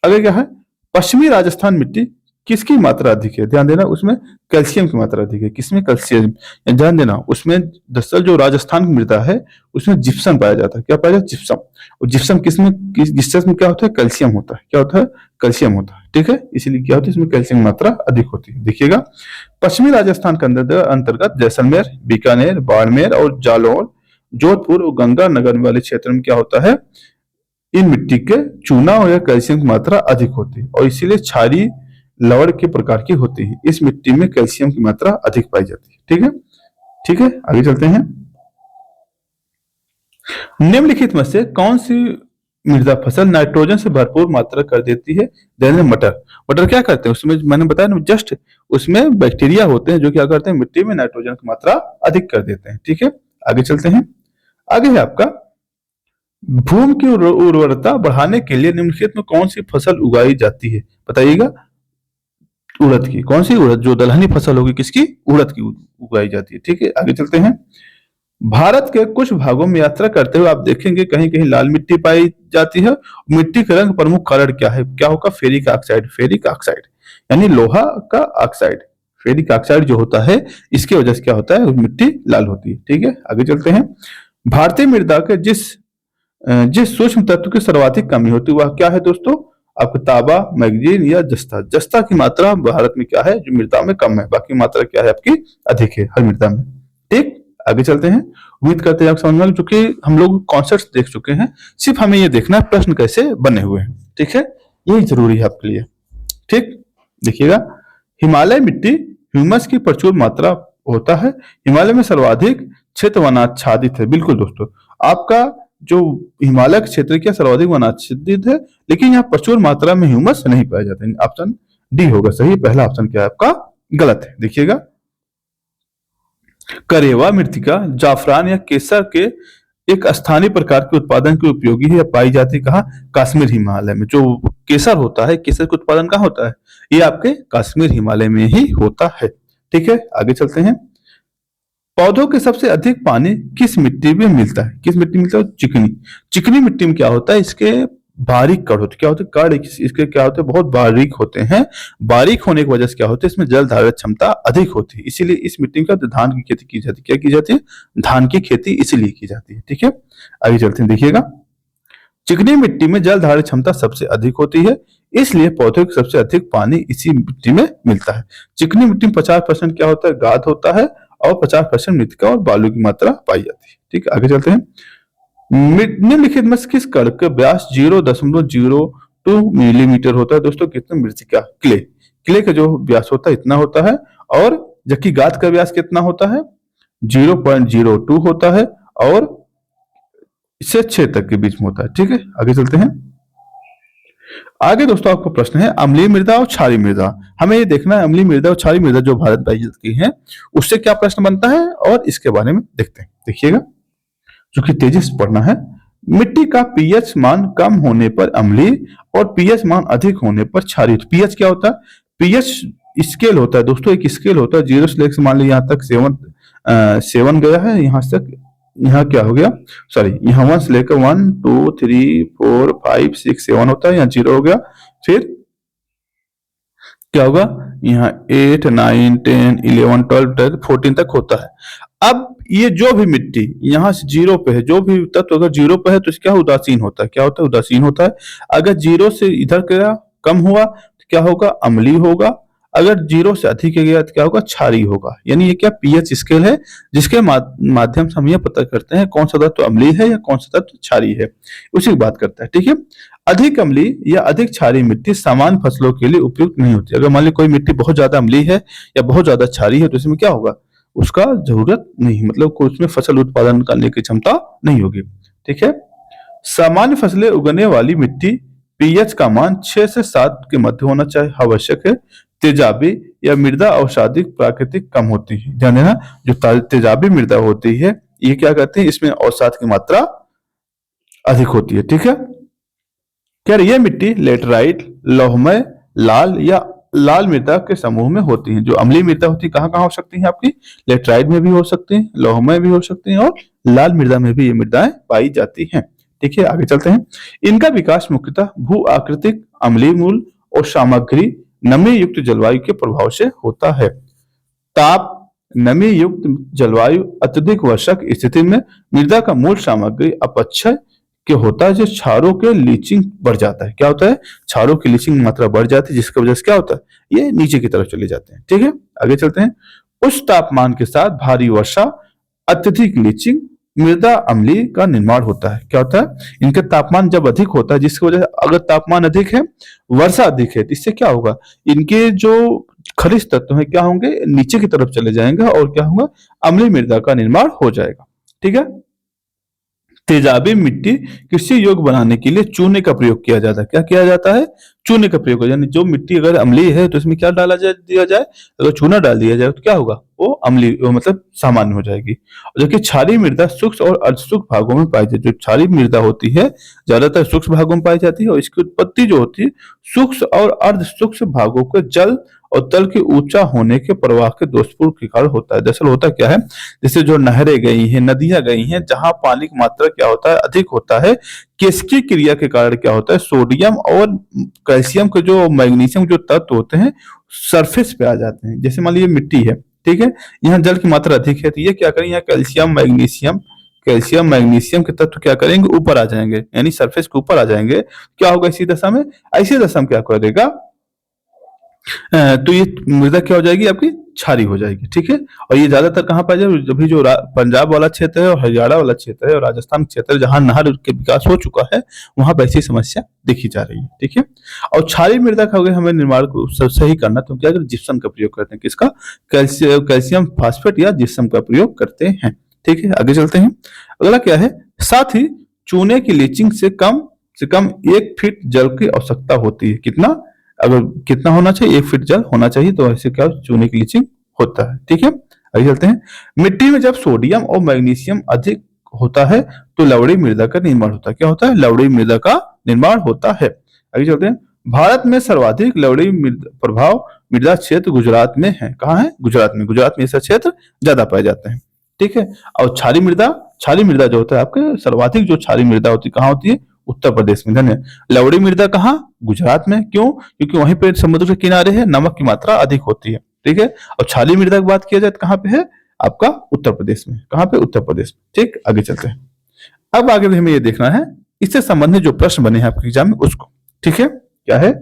आगे क्या है। पश्चिमी राजस्थान मिट्टी किसकी मात्रा अधिक है, ध्यान देना, उसमें कैल्शियम की मात्रा अधिक है। किसमें, कैल्शियम। ध्यान देना, उसमें दरअसल जो राजस्थान की मृदा है उसमें जिप्सम पाया जाता है। क्या पाया जाता है, जिप्सम। और जिप्सम जिसमें क्या होता है, कैल्शियम होता है। क्या होता है, कैल्शियम होता है। ठीक है, इसीलिए क्या होता है, इसमें कैल्शियम की मात्रा अधिक होती है। देखिएगा, पश्चिमी राजस्थान के अंतर्गत जैसलमेर, बीकानेर, बाड़मेर और जालौर, जोधपुर और गंगानगर वाले क्षेत्र में क्या होता है, इन मिट्टी के चूना और कैल्शियम की मात्रा अधिक होती है और इसीलिए क्षारीय लवण के प्रकार की होती है। इस मिट्टी में कैल्शियम की मात्रा अधिक पाई जाती है। ठीक है, ठीक है, आगे चलते हैं। निम्नलिखित में से कौन सी मृदा फसल नाइट्रोजन से भरपूर मात्रा कर देती है, जैसे मटर। मटर क्या करते हैं, उसमें मैंने बताया ना जस्ट, उसमें बैक्टीरिया होते हैं जो क्या करते हैं, मिट्टी में नाइट्रोजन की मात्रा अधिक कर देते हैं। ठीक है, आगे चलते हैं। आगे है आपका, भूमि की उर्वरता बढ़ाने के लिए निम्नलिखित में कौन सी फसल उगाई जाती है, बताइएगा। उड़द की। कौन सी उड़द, जो दलहनी फसल होगी किसकी, उड़द की उगाई जाती है। ठीक है, आगे चलते हैं। भारत के कुछ भागों में यात्रा करते हुए आप देखेंगे कहीं कहीं लाल मिट्टी पाई जाती है। मिट्टी के रंग प्रमुख कारण क्या है, क्या होगा, फेरिक ऑक्साइड। फेरिक ऑक्साइड यानी लोहा का ऑक्साइड, फेरिक ऑक्साइड जो होता है, इसकी वजह से क्या होता है, मिट्टी लाल होती है। ठीक है, आगे चलते हैं। भारतीय मृदा के जिस जिस सूक्ष्म तत्व की सर्वाधिक कमी होती है वह क्या है दोस्तों, आपको तांबा, मैग्नीज या जस्ता। जस्ता की मात्रा भारत में क्या है, जो मृदा में कम है, बाकी मात्रा क्या है आपकी अधिक है हर मृदा में। ठीक, आगे चलते हैं। उम्मीद करते हैं आप समझ में, चूंकि हम लोग कॉन्सेप्ट देख चुके हैं, सिर्फ हमें ये देखना है प्रश्न कैसे बने हुए हैं। ठीक है, यही जरूरी है आपके लिए। ठीक, देखिएगा, हिमालय मिट्टी ह्यूमस की प्रचुर मात्रा होता है। हिमालय में सर्वाधिक क्षेत्र वनाच्छादित है। बिल्कुल दोस्तों, आपका जो हिमालय क्षेत्र क्या सर्वाधिक वनाच्छादित है, लेकिन यहाँ प्रचुर मात्रा में ह्यूमस नहीं पाया जाता है। ऑप्शन डी होगा सही, पहला ऑप्शन क्या है आपका गलत है। देखिएगा, करेवा मृतिका जाफरान या केसर के एक स्थानीय प्रकार के उत्पादन के उपयोगी है या पाई जाती है कहाँ, कश्मीर हिमालय में। जो केसर होता है, केसर का उत्पादन कहाँ होता है, ये आपके कश्मीर हिमालय में ही होता है। ठीक है, आगे चलते हैं। पौधों के सबसे अधिक पानी किस मिट्टी में मिलता है, किस मिट्टी में मिलता है, चिकनी। चिकनी मिट्टी में क्या होता है, इसके बारीक कण होते, क्या होते हैं कण, इसके क्या होते हैं बहुत बारीक होते हैं। बारीक होने की वजह से क्या होता है इसमें जल धारण क्षमता अधिक होती है, इसीलिए इस मिट्टी का धान की खेती की जाती है। क्या की जाती है? धान की खेती इसीलिए की जाती है। ठीक है, आगे चलते हैं, देखिएगा। चिकनी मिट्टी में जल धारण क्षमता सबसे अधिक होती है, इसलिए पौधे को सबसे अधिक पानी इसी मिट्टी में मिलता है। चिकनी मिट्टी में 50% क्या होता है गाद होता है और 50% मृतिका और बालू की मात्रा पाई जाती है। ठीक है, आगे चलते हैं। निम्नलिखित में से किस कण का व्यास 0.02 मिलीमीटर होता है? दोस्तों कितना? मृतिका, क्ले। क्ले का जो व्यास होता है इतना होता है, और जबकि गाद का व्यास कितना होता है? 0.02 होता है, और इससे 6 तक के बीच में होता है। ठीक है, आगे चलते हैं। आगे दोस्तों आपका प्रश्न है अम्लीय मृदा और क्षारीय मृदा। हमें ये देखना है अम्लीय मृदा और क्षारीय मृदा जो भारत बायोलॉजी की है उससे क्या प्रश्न बनता है, और इसके बारे में देखते हैं। देखिएगा, जो कि तेजी से पढ़ना है। मिट्टी का पीएच मान कम होने पर अम्लीय और पीएच मान अधिक होने पर क्षारीय। पीएच क्या होता है? पीएच स्केल होता है दोस्तों, एक स्केल होता है, 0 से लेकर मान लीजिए यहाँ तक 7 गया है, यहाँ तक, यहाँ क्या हो गया, सॉरी, यहाँ 1 से लेकर 1 2 3 4 5 6 7 होता है, यहाँ 0 हो गया। फिर क्या होगा, यहाँ 8 9 10 11 12 14 तक होता है। अब ये जो भी मिट्टी यहाँ से 0 पे है, जो भी तत्व अगर 0 पे है तो क्या उदासीन होता है। क्या होता है? उदासीन होता है। अगर 0 से इधर गया, कम हुआ तो क्या होगा? अम्लीय होगा। अगर 0 से अधिक गया तो क्या होगा? क्षारीय होगा। यानी ये क्या पीएच स्केल है, जिसके माध्यम से हम यह पता करते हैं कौन सा तत्व अम्लीय है या कौन सा तत्व क्षारीय है, उसी की बात करता है। ठीक है, अधिक अम्लीय या अधिक क्षारीय मिट्टी सामान्य फसलों के लिए उपयुक्त नहीं होती। अगर मान ली कोई मिट्टी बहुत ज्यादा अम्लीय है या बहुत ज्यादा क्षारीय है तो इसमें क्या होगा? उसका जरूरत नहीं, मतलब कोई उसमें फसल उत्पादन करने की क्षमता नहीं होगी। ठीक है, सामान्य फसलें उगने वाली मिट्टी पीएच का मान 6 से 7 के मध्य होना चाहिए, आवश्यक है। तेजाबी या मृदा अवसादिक प्राकृतिक कम होती है। ध्यान देना, जो तेजाबी मृदा होती है ये क्या करते हैं, इसमें अवसाद की मात्रा अधिक होती है। ठीक है, क्या ये मिट्टी लेटराइट, लौहमय, लाल या लाल मृदा के समूह में होती हैं। जो अम्लीय मृदा होती है कहाँ कहाँ हो सकती है आपकी? लेटराइट में भी हो सकती हैं, लौहमय भी हो सकती हैं, और लाल मृदा में भी ये मृदाएं पाई जाती हैं। ठीक है, आगे चलते हैं। इनका विकास मुख्यतः भू आकृतिक अम्लीय मूल और सामग्री नमी युक्त जलवायु के प्रभाव से होता है। ताप, नमी युक्त जलवायु, अत्यधिक वर्षा की स्थिति में मृदा का मूल सामग्री अपक्षय के होता है, जो क्षारों के लीचिंग बढ़ जाता है। क्या होता है? क्षारों की लीचिंग मात्रा बढ़ जाती है, जिसकी वजह से क्या होता है, ये नीचे की तरफ चले जाते हैं। ठीक है, आगे चलते हैं। उच्च तापमान के साथ भारी वर्षा, अत्यधिक लीचिंग, मृदा अम्लीय का निर्माण होता है। क्या होता है? इनका तापमान जब अधिक होता है, जिसकी वजह से अगर तापमान अधिक है, वर्षा अधिक है, तो इससे क्या होगा, इनके जो खनिज तत्व है क्या होंगे, नीचे की तरफ चले जाएंगे, और क्या होगा, अम्लीय मृदा का निर्माण हो जाएगा। ठीक है, तेजाबी मिट्टी कृषि योग्य बनाने के लिए चूने का प्रयोग किया जाता है। क्या किया जाता है? चूने का प्रयोग, यानी जो मिट्टी अगर अम्लीय है तो इसमें क्या डाला जाए, दिया जाए, अगर चूना डाल दिया जाए तो क्या होगा, वो अम्लीय, मतलब सामान्य हो जाएगी। जबकि क्षारीय मृदा सूक्ष्म और अर्धसूक्ष्म भागों में पाई जाती है। जो क्षारीय मृदा होती है ज्यादातर सूक्ष्म भागों में पाई जाती है, और इसकी उत्पत्ति जो होती है सूक्ष्म और अर्ध सूक्ष्म भागों के जल और तल के ऊंचा होने के प्रवाह के दोषपूर्ण के कारण होता है। दरअसल होता क्या है, जैसे जो नहरें गई हैं, नदियां गई हैं, जहां पानी की मात्रा क्या होता है, अधिक होता है, केशिकीय क्रिया के कारण क्या होता है, सोडियम और कैल्शियम के जो मैग्नीशियम जो तत्व होते हैं सरफेस पे आ जाते हैं। जैसे मान लीजिए मिट्टी है, ठीक है, यहाँ जल की मात्रा अधिक है, तो ये क्या करें, यहाँ कैल्शियम मैग्नीशियम के तत्व क्या करेंगे, ऊपर आ जाएंगे, यानी सरफेस के ऊपर आ जाएंगे। क्या होगा ऐसी दशा में? ऐसी दशा में क्या करेगा, तो ये मृदा क्या हो जाएगी आपकी, क्षारीय हो जाएगी। ठीक है, और ये ज्यादातर कहाँ पाया जाए, अभी जो पंजाब वाला क्षेत्र है और हरियाणा वाला क्षेत्र है और राजस्थान क्षेत्र है, जहां नहर के विकास हो चुका है, वहां पर ऐसी समस्या देखी जा रही है। ठीक है, और क्षारीय मृदा का अगर हमें निर्माण को सही करना तो क्या करें, जिप्सम का प्रयोग करते हैं। किसका? कैल्शियम फास्फेट या जिप्सम का प्रयोग करते हैं। ठीक है, आगे चलते हैं। अगला क्या है, साथ ही चूने की लीचिंग से कम 1 फीट जल की आवश्यकता होती है। कितना होना चाहिए, 1 फीट जल होना चाहिए, तो ऐसे क्या चूने की लीचिंग होता है। ठीक है, आगे चलते हैं। मिट्टी में जब सोडियम और मैग्नीशियम अधिक होता है तो लवणीय मृदा का निर्माण होता है। क्या होता है? लवणीय मृदा का निर्माण होता है। आगे चलते हैं। भारत में सर्वाधिक लवणीय प्रभाव मृदा क्षेत्र गुजरात में है। कहाँ है? गुजरात में। गुजरात में ऐसा क्षेत्र ज्यादा पाए जाते हैं। ठीक है, और क्षारीय मृदा जो होता है आपके, सर्वाधिक जो क्षारीय मृदा होती है कहाँ होती है? उत्तर प्रदेश में। धन्य। लवड़ी मृदा कहाँ? गुजरात में। क्यों? क्योंकि वहीं पे समुद्र के किनारे है, नमक की मात्रा अधिक होती है। ठीक है। और छाली मृदा की बात किया जाए तो कहाँ पे है? आपका उत्तर प्रदेश में। कहाँ पे? उत्तर प्रदेश में। ठीक, आगे चलते हैं। अब आगे हमें ये देखना है इससे संबंधित जो प्रश्न बने हैं आपके एग्जाम में उसको। ठीक है, क्या है?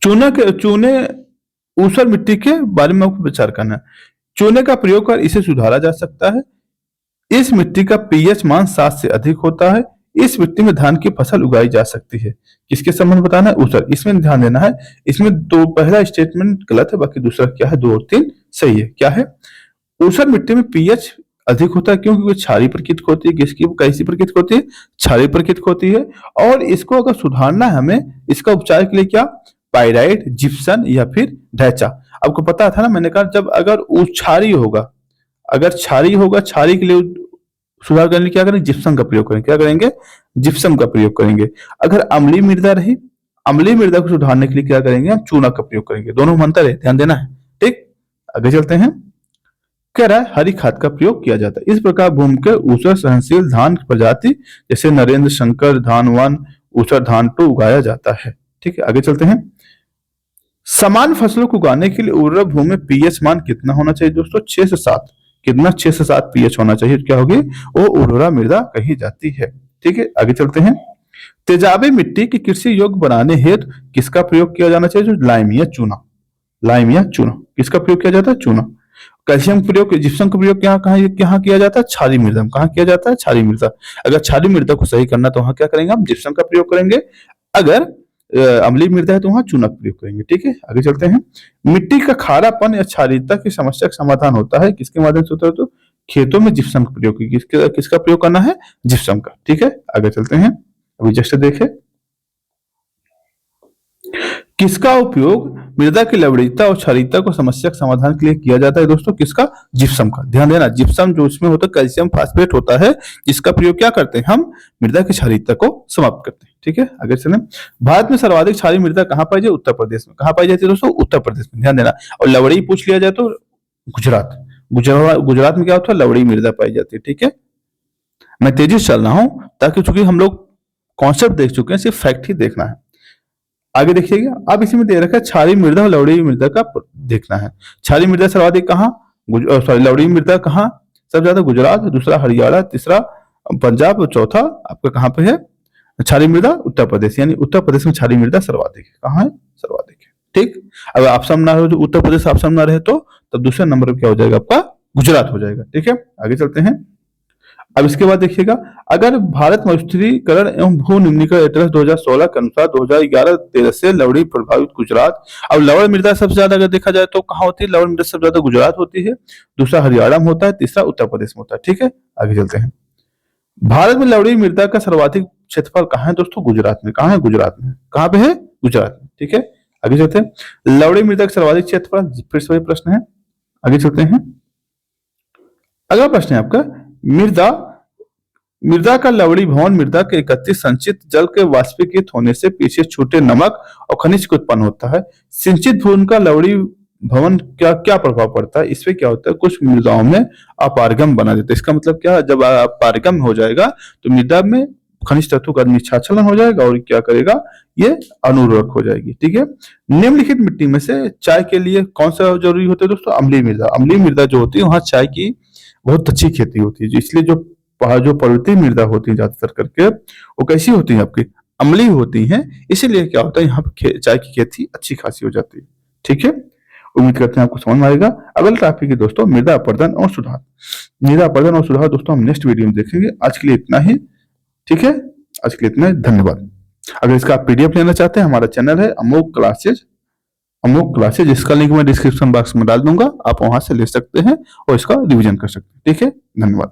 चूने ऊसर मिट्टी के बारे में आपको विचार करना है। चूने का प्रयोग कर इसे सुधारा जा सकता है। इस मिट्टी का पीएच मान 7 से अधिक होता है। इस मिट्टी में धान की फसल उगाई जा सकती है। किसके संबंध बताना है? ऊसर। इसमें ध्यान देना है, इसमें दो, पहला स्टेटमेंट गलत है, बाकी दूसरा क्या है? 2 और 3 सही है। क्या है? ऊसर मिट्टी में पीएच अधिक होता है। क्यों? क्योंकि क्षारीय प्रकृति की होती है। किसकी? कैसी प्रकृति की होती है? क्षारीय प्रकृति की होती है। और इसको अगर सुधारना है हमें, इसका उपचार के लिए क्या? पाइराइट, जिप्सम या फिर ढैंचा। आपको पता था ना, मैंने कहा जब अगर क्षारीय होगा, अगर क्षारीय होगा, क्षारीय के लिए सुधार करने के लिए क्या करेंगे? जिप्सम का प्रयोग करेंगे। क्या करेंगे? जिप्सम का प्रयोग करेंगे। अगर अम्लीय मृदा रही, अम्लीय मृदा को सुधारने के लिए क्या करेंगे? हम चूना का प्रयोग करेंगे। दोनों में अंतर है, ध्यान देना है। ठीक, आगे चलते हैं। कह रहा है हरी खाद का प्रयोग किया जाता है। इस प्रकार भूमि के ऊसर सहनशील धान की प्रजाति जैसे नरेंद्र शंकर धान 1, ऊसर धान 2 उगाया जाता है। ठीक है, आगे चलते हैं। समान फसलों को उगाने के लिए उर्वरक भूमि में पीएच मान कितना होना चाहिए दोस्तों? 6 से 7। कितना? 6 से 7 पीएच होना चाहिए। क्या होगी? वो उर्वरा मृदा कही जाती है। ठीक है, आगे चलते हैं। तेजाबी मिट्टी की कृषि योग्य बनाने हेतु किसका प्रयोग किया जाना चाहिए? जो लाइम या चूना। लाइम या चूना किसका प्रयोग किया जाता है? चूना। कैल्शियम प्रयोग, जिप्सम का प्रयोग कहाँ किया जाता है? क्षारीय मृदा में। कहाँ किया जाता है? क्षारीय मृदा। अगर क्षारीय मृदा को सही करना तो वहां क्या करेंगे? हम जिप्सम का प्रयोग करेंगे। अगर अम्लीय मृदा है तो वहां चूना का प्रयोग करेंगे। ठीक है, आगे चलते हैं। मिट्टी का खारापन या क्षारीयता की समस्या का समाधान होता है किसके माध्यम से होता है? तो खेतों में जिप्सम का प्रयोग। किसका प्रयोग करना है? जिप्सम का। ठीक है, आगे चलते हैं। अभी जस्ट देखें, किसका उपयोग मृदा की लवणीयता और क्षारीयता को समस्या के समाधान के लिए किया जाता है दोस्तों? किसका? जिप्सम का। ध्यान देना, जिप्सम जो इसमें होता है कैल्शियम फास्फेट होता है, इसका प्रयोग क्या करते हैं? हम मृदा की क्षारीयता को समाप्त करते हैं। ठीक है, आगे चलें। भारत में सर्वाधिक क्षारीय मृदा कहाँ पाई जाए? उत्तर प्रदेश में। कहाँ पाई जाती है दोस्तों? उत्तर प्रदेश में। ध्यान देना। और लवड़ी पूछ लिया जाए तो गुजरात। गुजरात में क्या होता है? लवड़ी मृदा पाई जाती है। ठीक है, मैं तेजी से चल रहा हूं ताकि, चूंकि हम लोग कॉन्सेप्ट देख चुके हैं, सिर्फ फैक्ट ही देखना है। आगे देखिएगा, अब इसी में दे रखा है क्षारीय मृदा और लवणीय मृदा का देखना है। क्षारीय मृदा सर्वाधिक कहाँ? सॉरी, लवणीय मृदा कहाँ सबसे ज्यादा? गुजरात, दूसरा हरियाणा, तीसरा पंजाब और चौथा आपका कहाँ पे है? क्षारीय मृदा उत्तर प्रदेश। यानी उत्तर प्रदेश में क्षारीय मृदा सर्वाधिक है। कहाँ है? सर्वाधिक है। ठीक, अगर ऑप्शन ना हो, जो उत्तर प्रदेश ऑप्शन ना रहे तो तब दूसरे नंबर पर क्या हो जाएगा? आपका गुजरात हो जाएगा। ठीक है, आगे चलते हैं। अब इसके बाद देखिएगा, अगर भारत मरुस्थलीकरण एवं भू निम्नीकरण एटलस 2016 के अनुसार 2011-13 से लवणी प्रभावित गुजरात। अब लवण मृदा सबसे ज्यादा अगर देखा जाए तो कहाँ होती है? लवण मृदा सबसे ज्यादा गुजरात होती है, दूसरा हरियाणा में होता है, तीसरा उत्तर प्रदेश में होता है। ठीक है, आगे चलते हैं। भारत में लवणी मृदा का सर्वाधिक क्षेत्रफल कहाँ है दोस्तों? गुजरात में। कहाँ है? गुजरात में। कहाँ पे है? गुजरात में। ठीक है, आगे चलते हैं। लवणी मृदा का सर्वाधिक क्षेत्रफल, फिर से वही प्रश्न है। आगे चलते हैं। अगला प्रश्न है आपका, मृदा का लवणी भवन मृदा के एकत्रित संचित जल के वाष्पीकृत होने से पीछे छूटे नमक और खनिज को उत्पन्न होता है। सिंचित भूमि का लवणी भवन क्या क्या प्रभाव पड़ता है? इसमें क्या होता है? कुछ मृदाओं में अपारगम बना देता है। इसका मतलब क्या? जब अपारगम हो जाएगा तो मृदा में खनिज तत्वों का निष्कासन हो जाएगा और क्या करेगा? ये अनुर्वरक हो जाएगी। ठीक है, निम्नलिखित मिट्टी में से चाय के लिए कौन सा जरूरी होता है दोस्तों? अम्लीय मृदा। अम्लीय मृदा जो होती है वहां चाय की बहुत अच्छी खेती होती है, इसलिए जो पर्वतीय मृदा होती है ज्यादातर करके वो कैसी होती है? आपकी अम्लीय होती हैं। इसीलिए क्या होता है? यहाँ पे चाय की खेती अच्छी खासी हो जाती है। ठीक है, उम्मीद करते हैं आपको समझ में आएगा। अगला टॉपिक है दोस्तों मृदा अपर्दन और सुधार। मृदा अपर्दन और सुधार दोस्तों हम नेक्स्ट वीडियो में देखेंगे। आज के लिए इतना ही। ठीक है, आज के लिए इतना ही। धन्यवाद। अगर इसका आप पीडीएफ लेना चाहते हैं, हमारा चैनल है अमोघ क्लासेज, इसका लिंक मैं डिस्क्रिप्शन बॉक्स में डाल दूंगा, आप वहां से ले सकते हैं और इसका रिवीजन कर सकते हैं। ठीक है, धन्यवाद।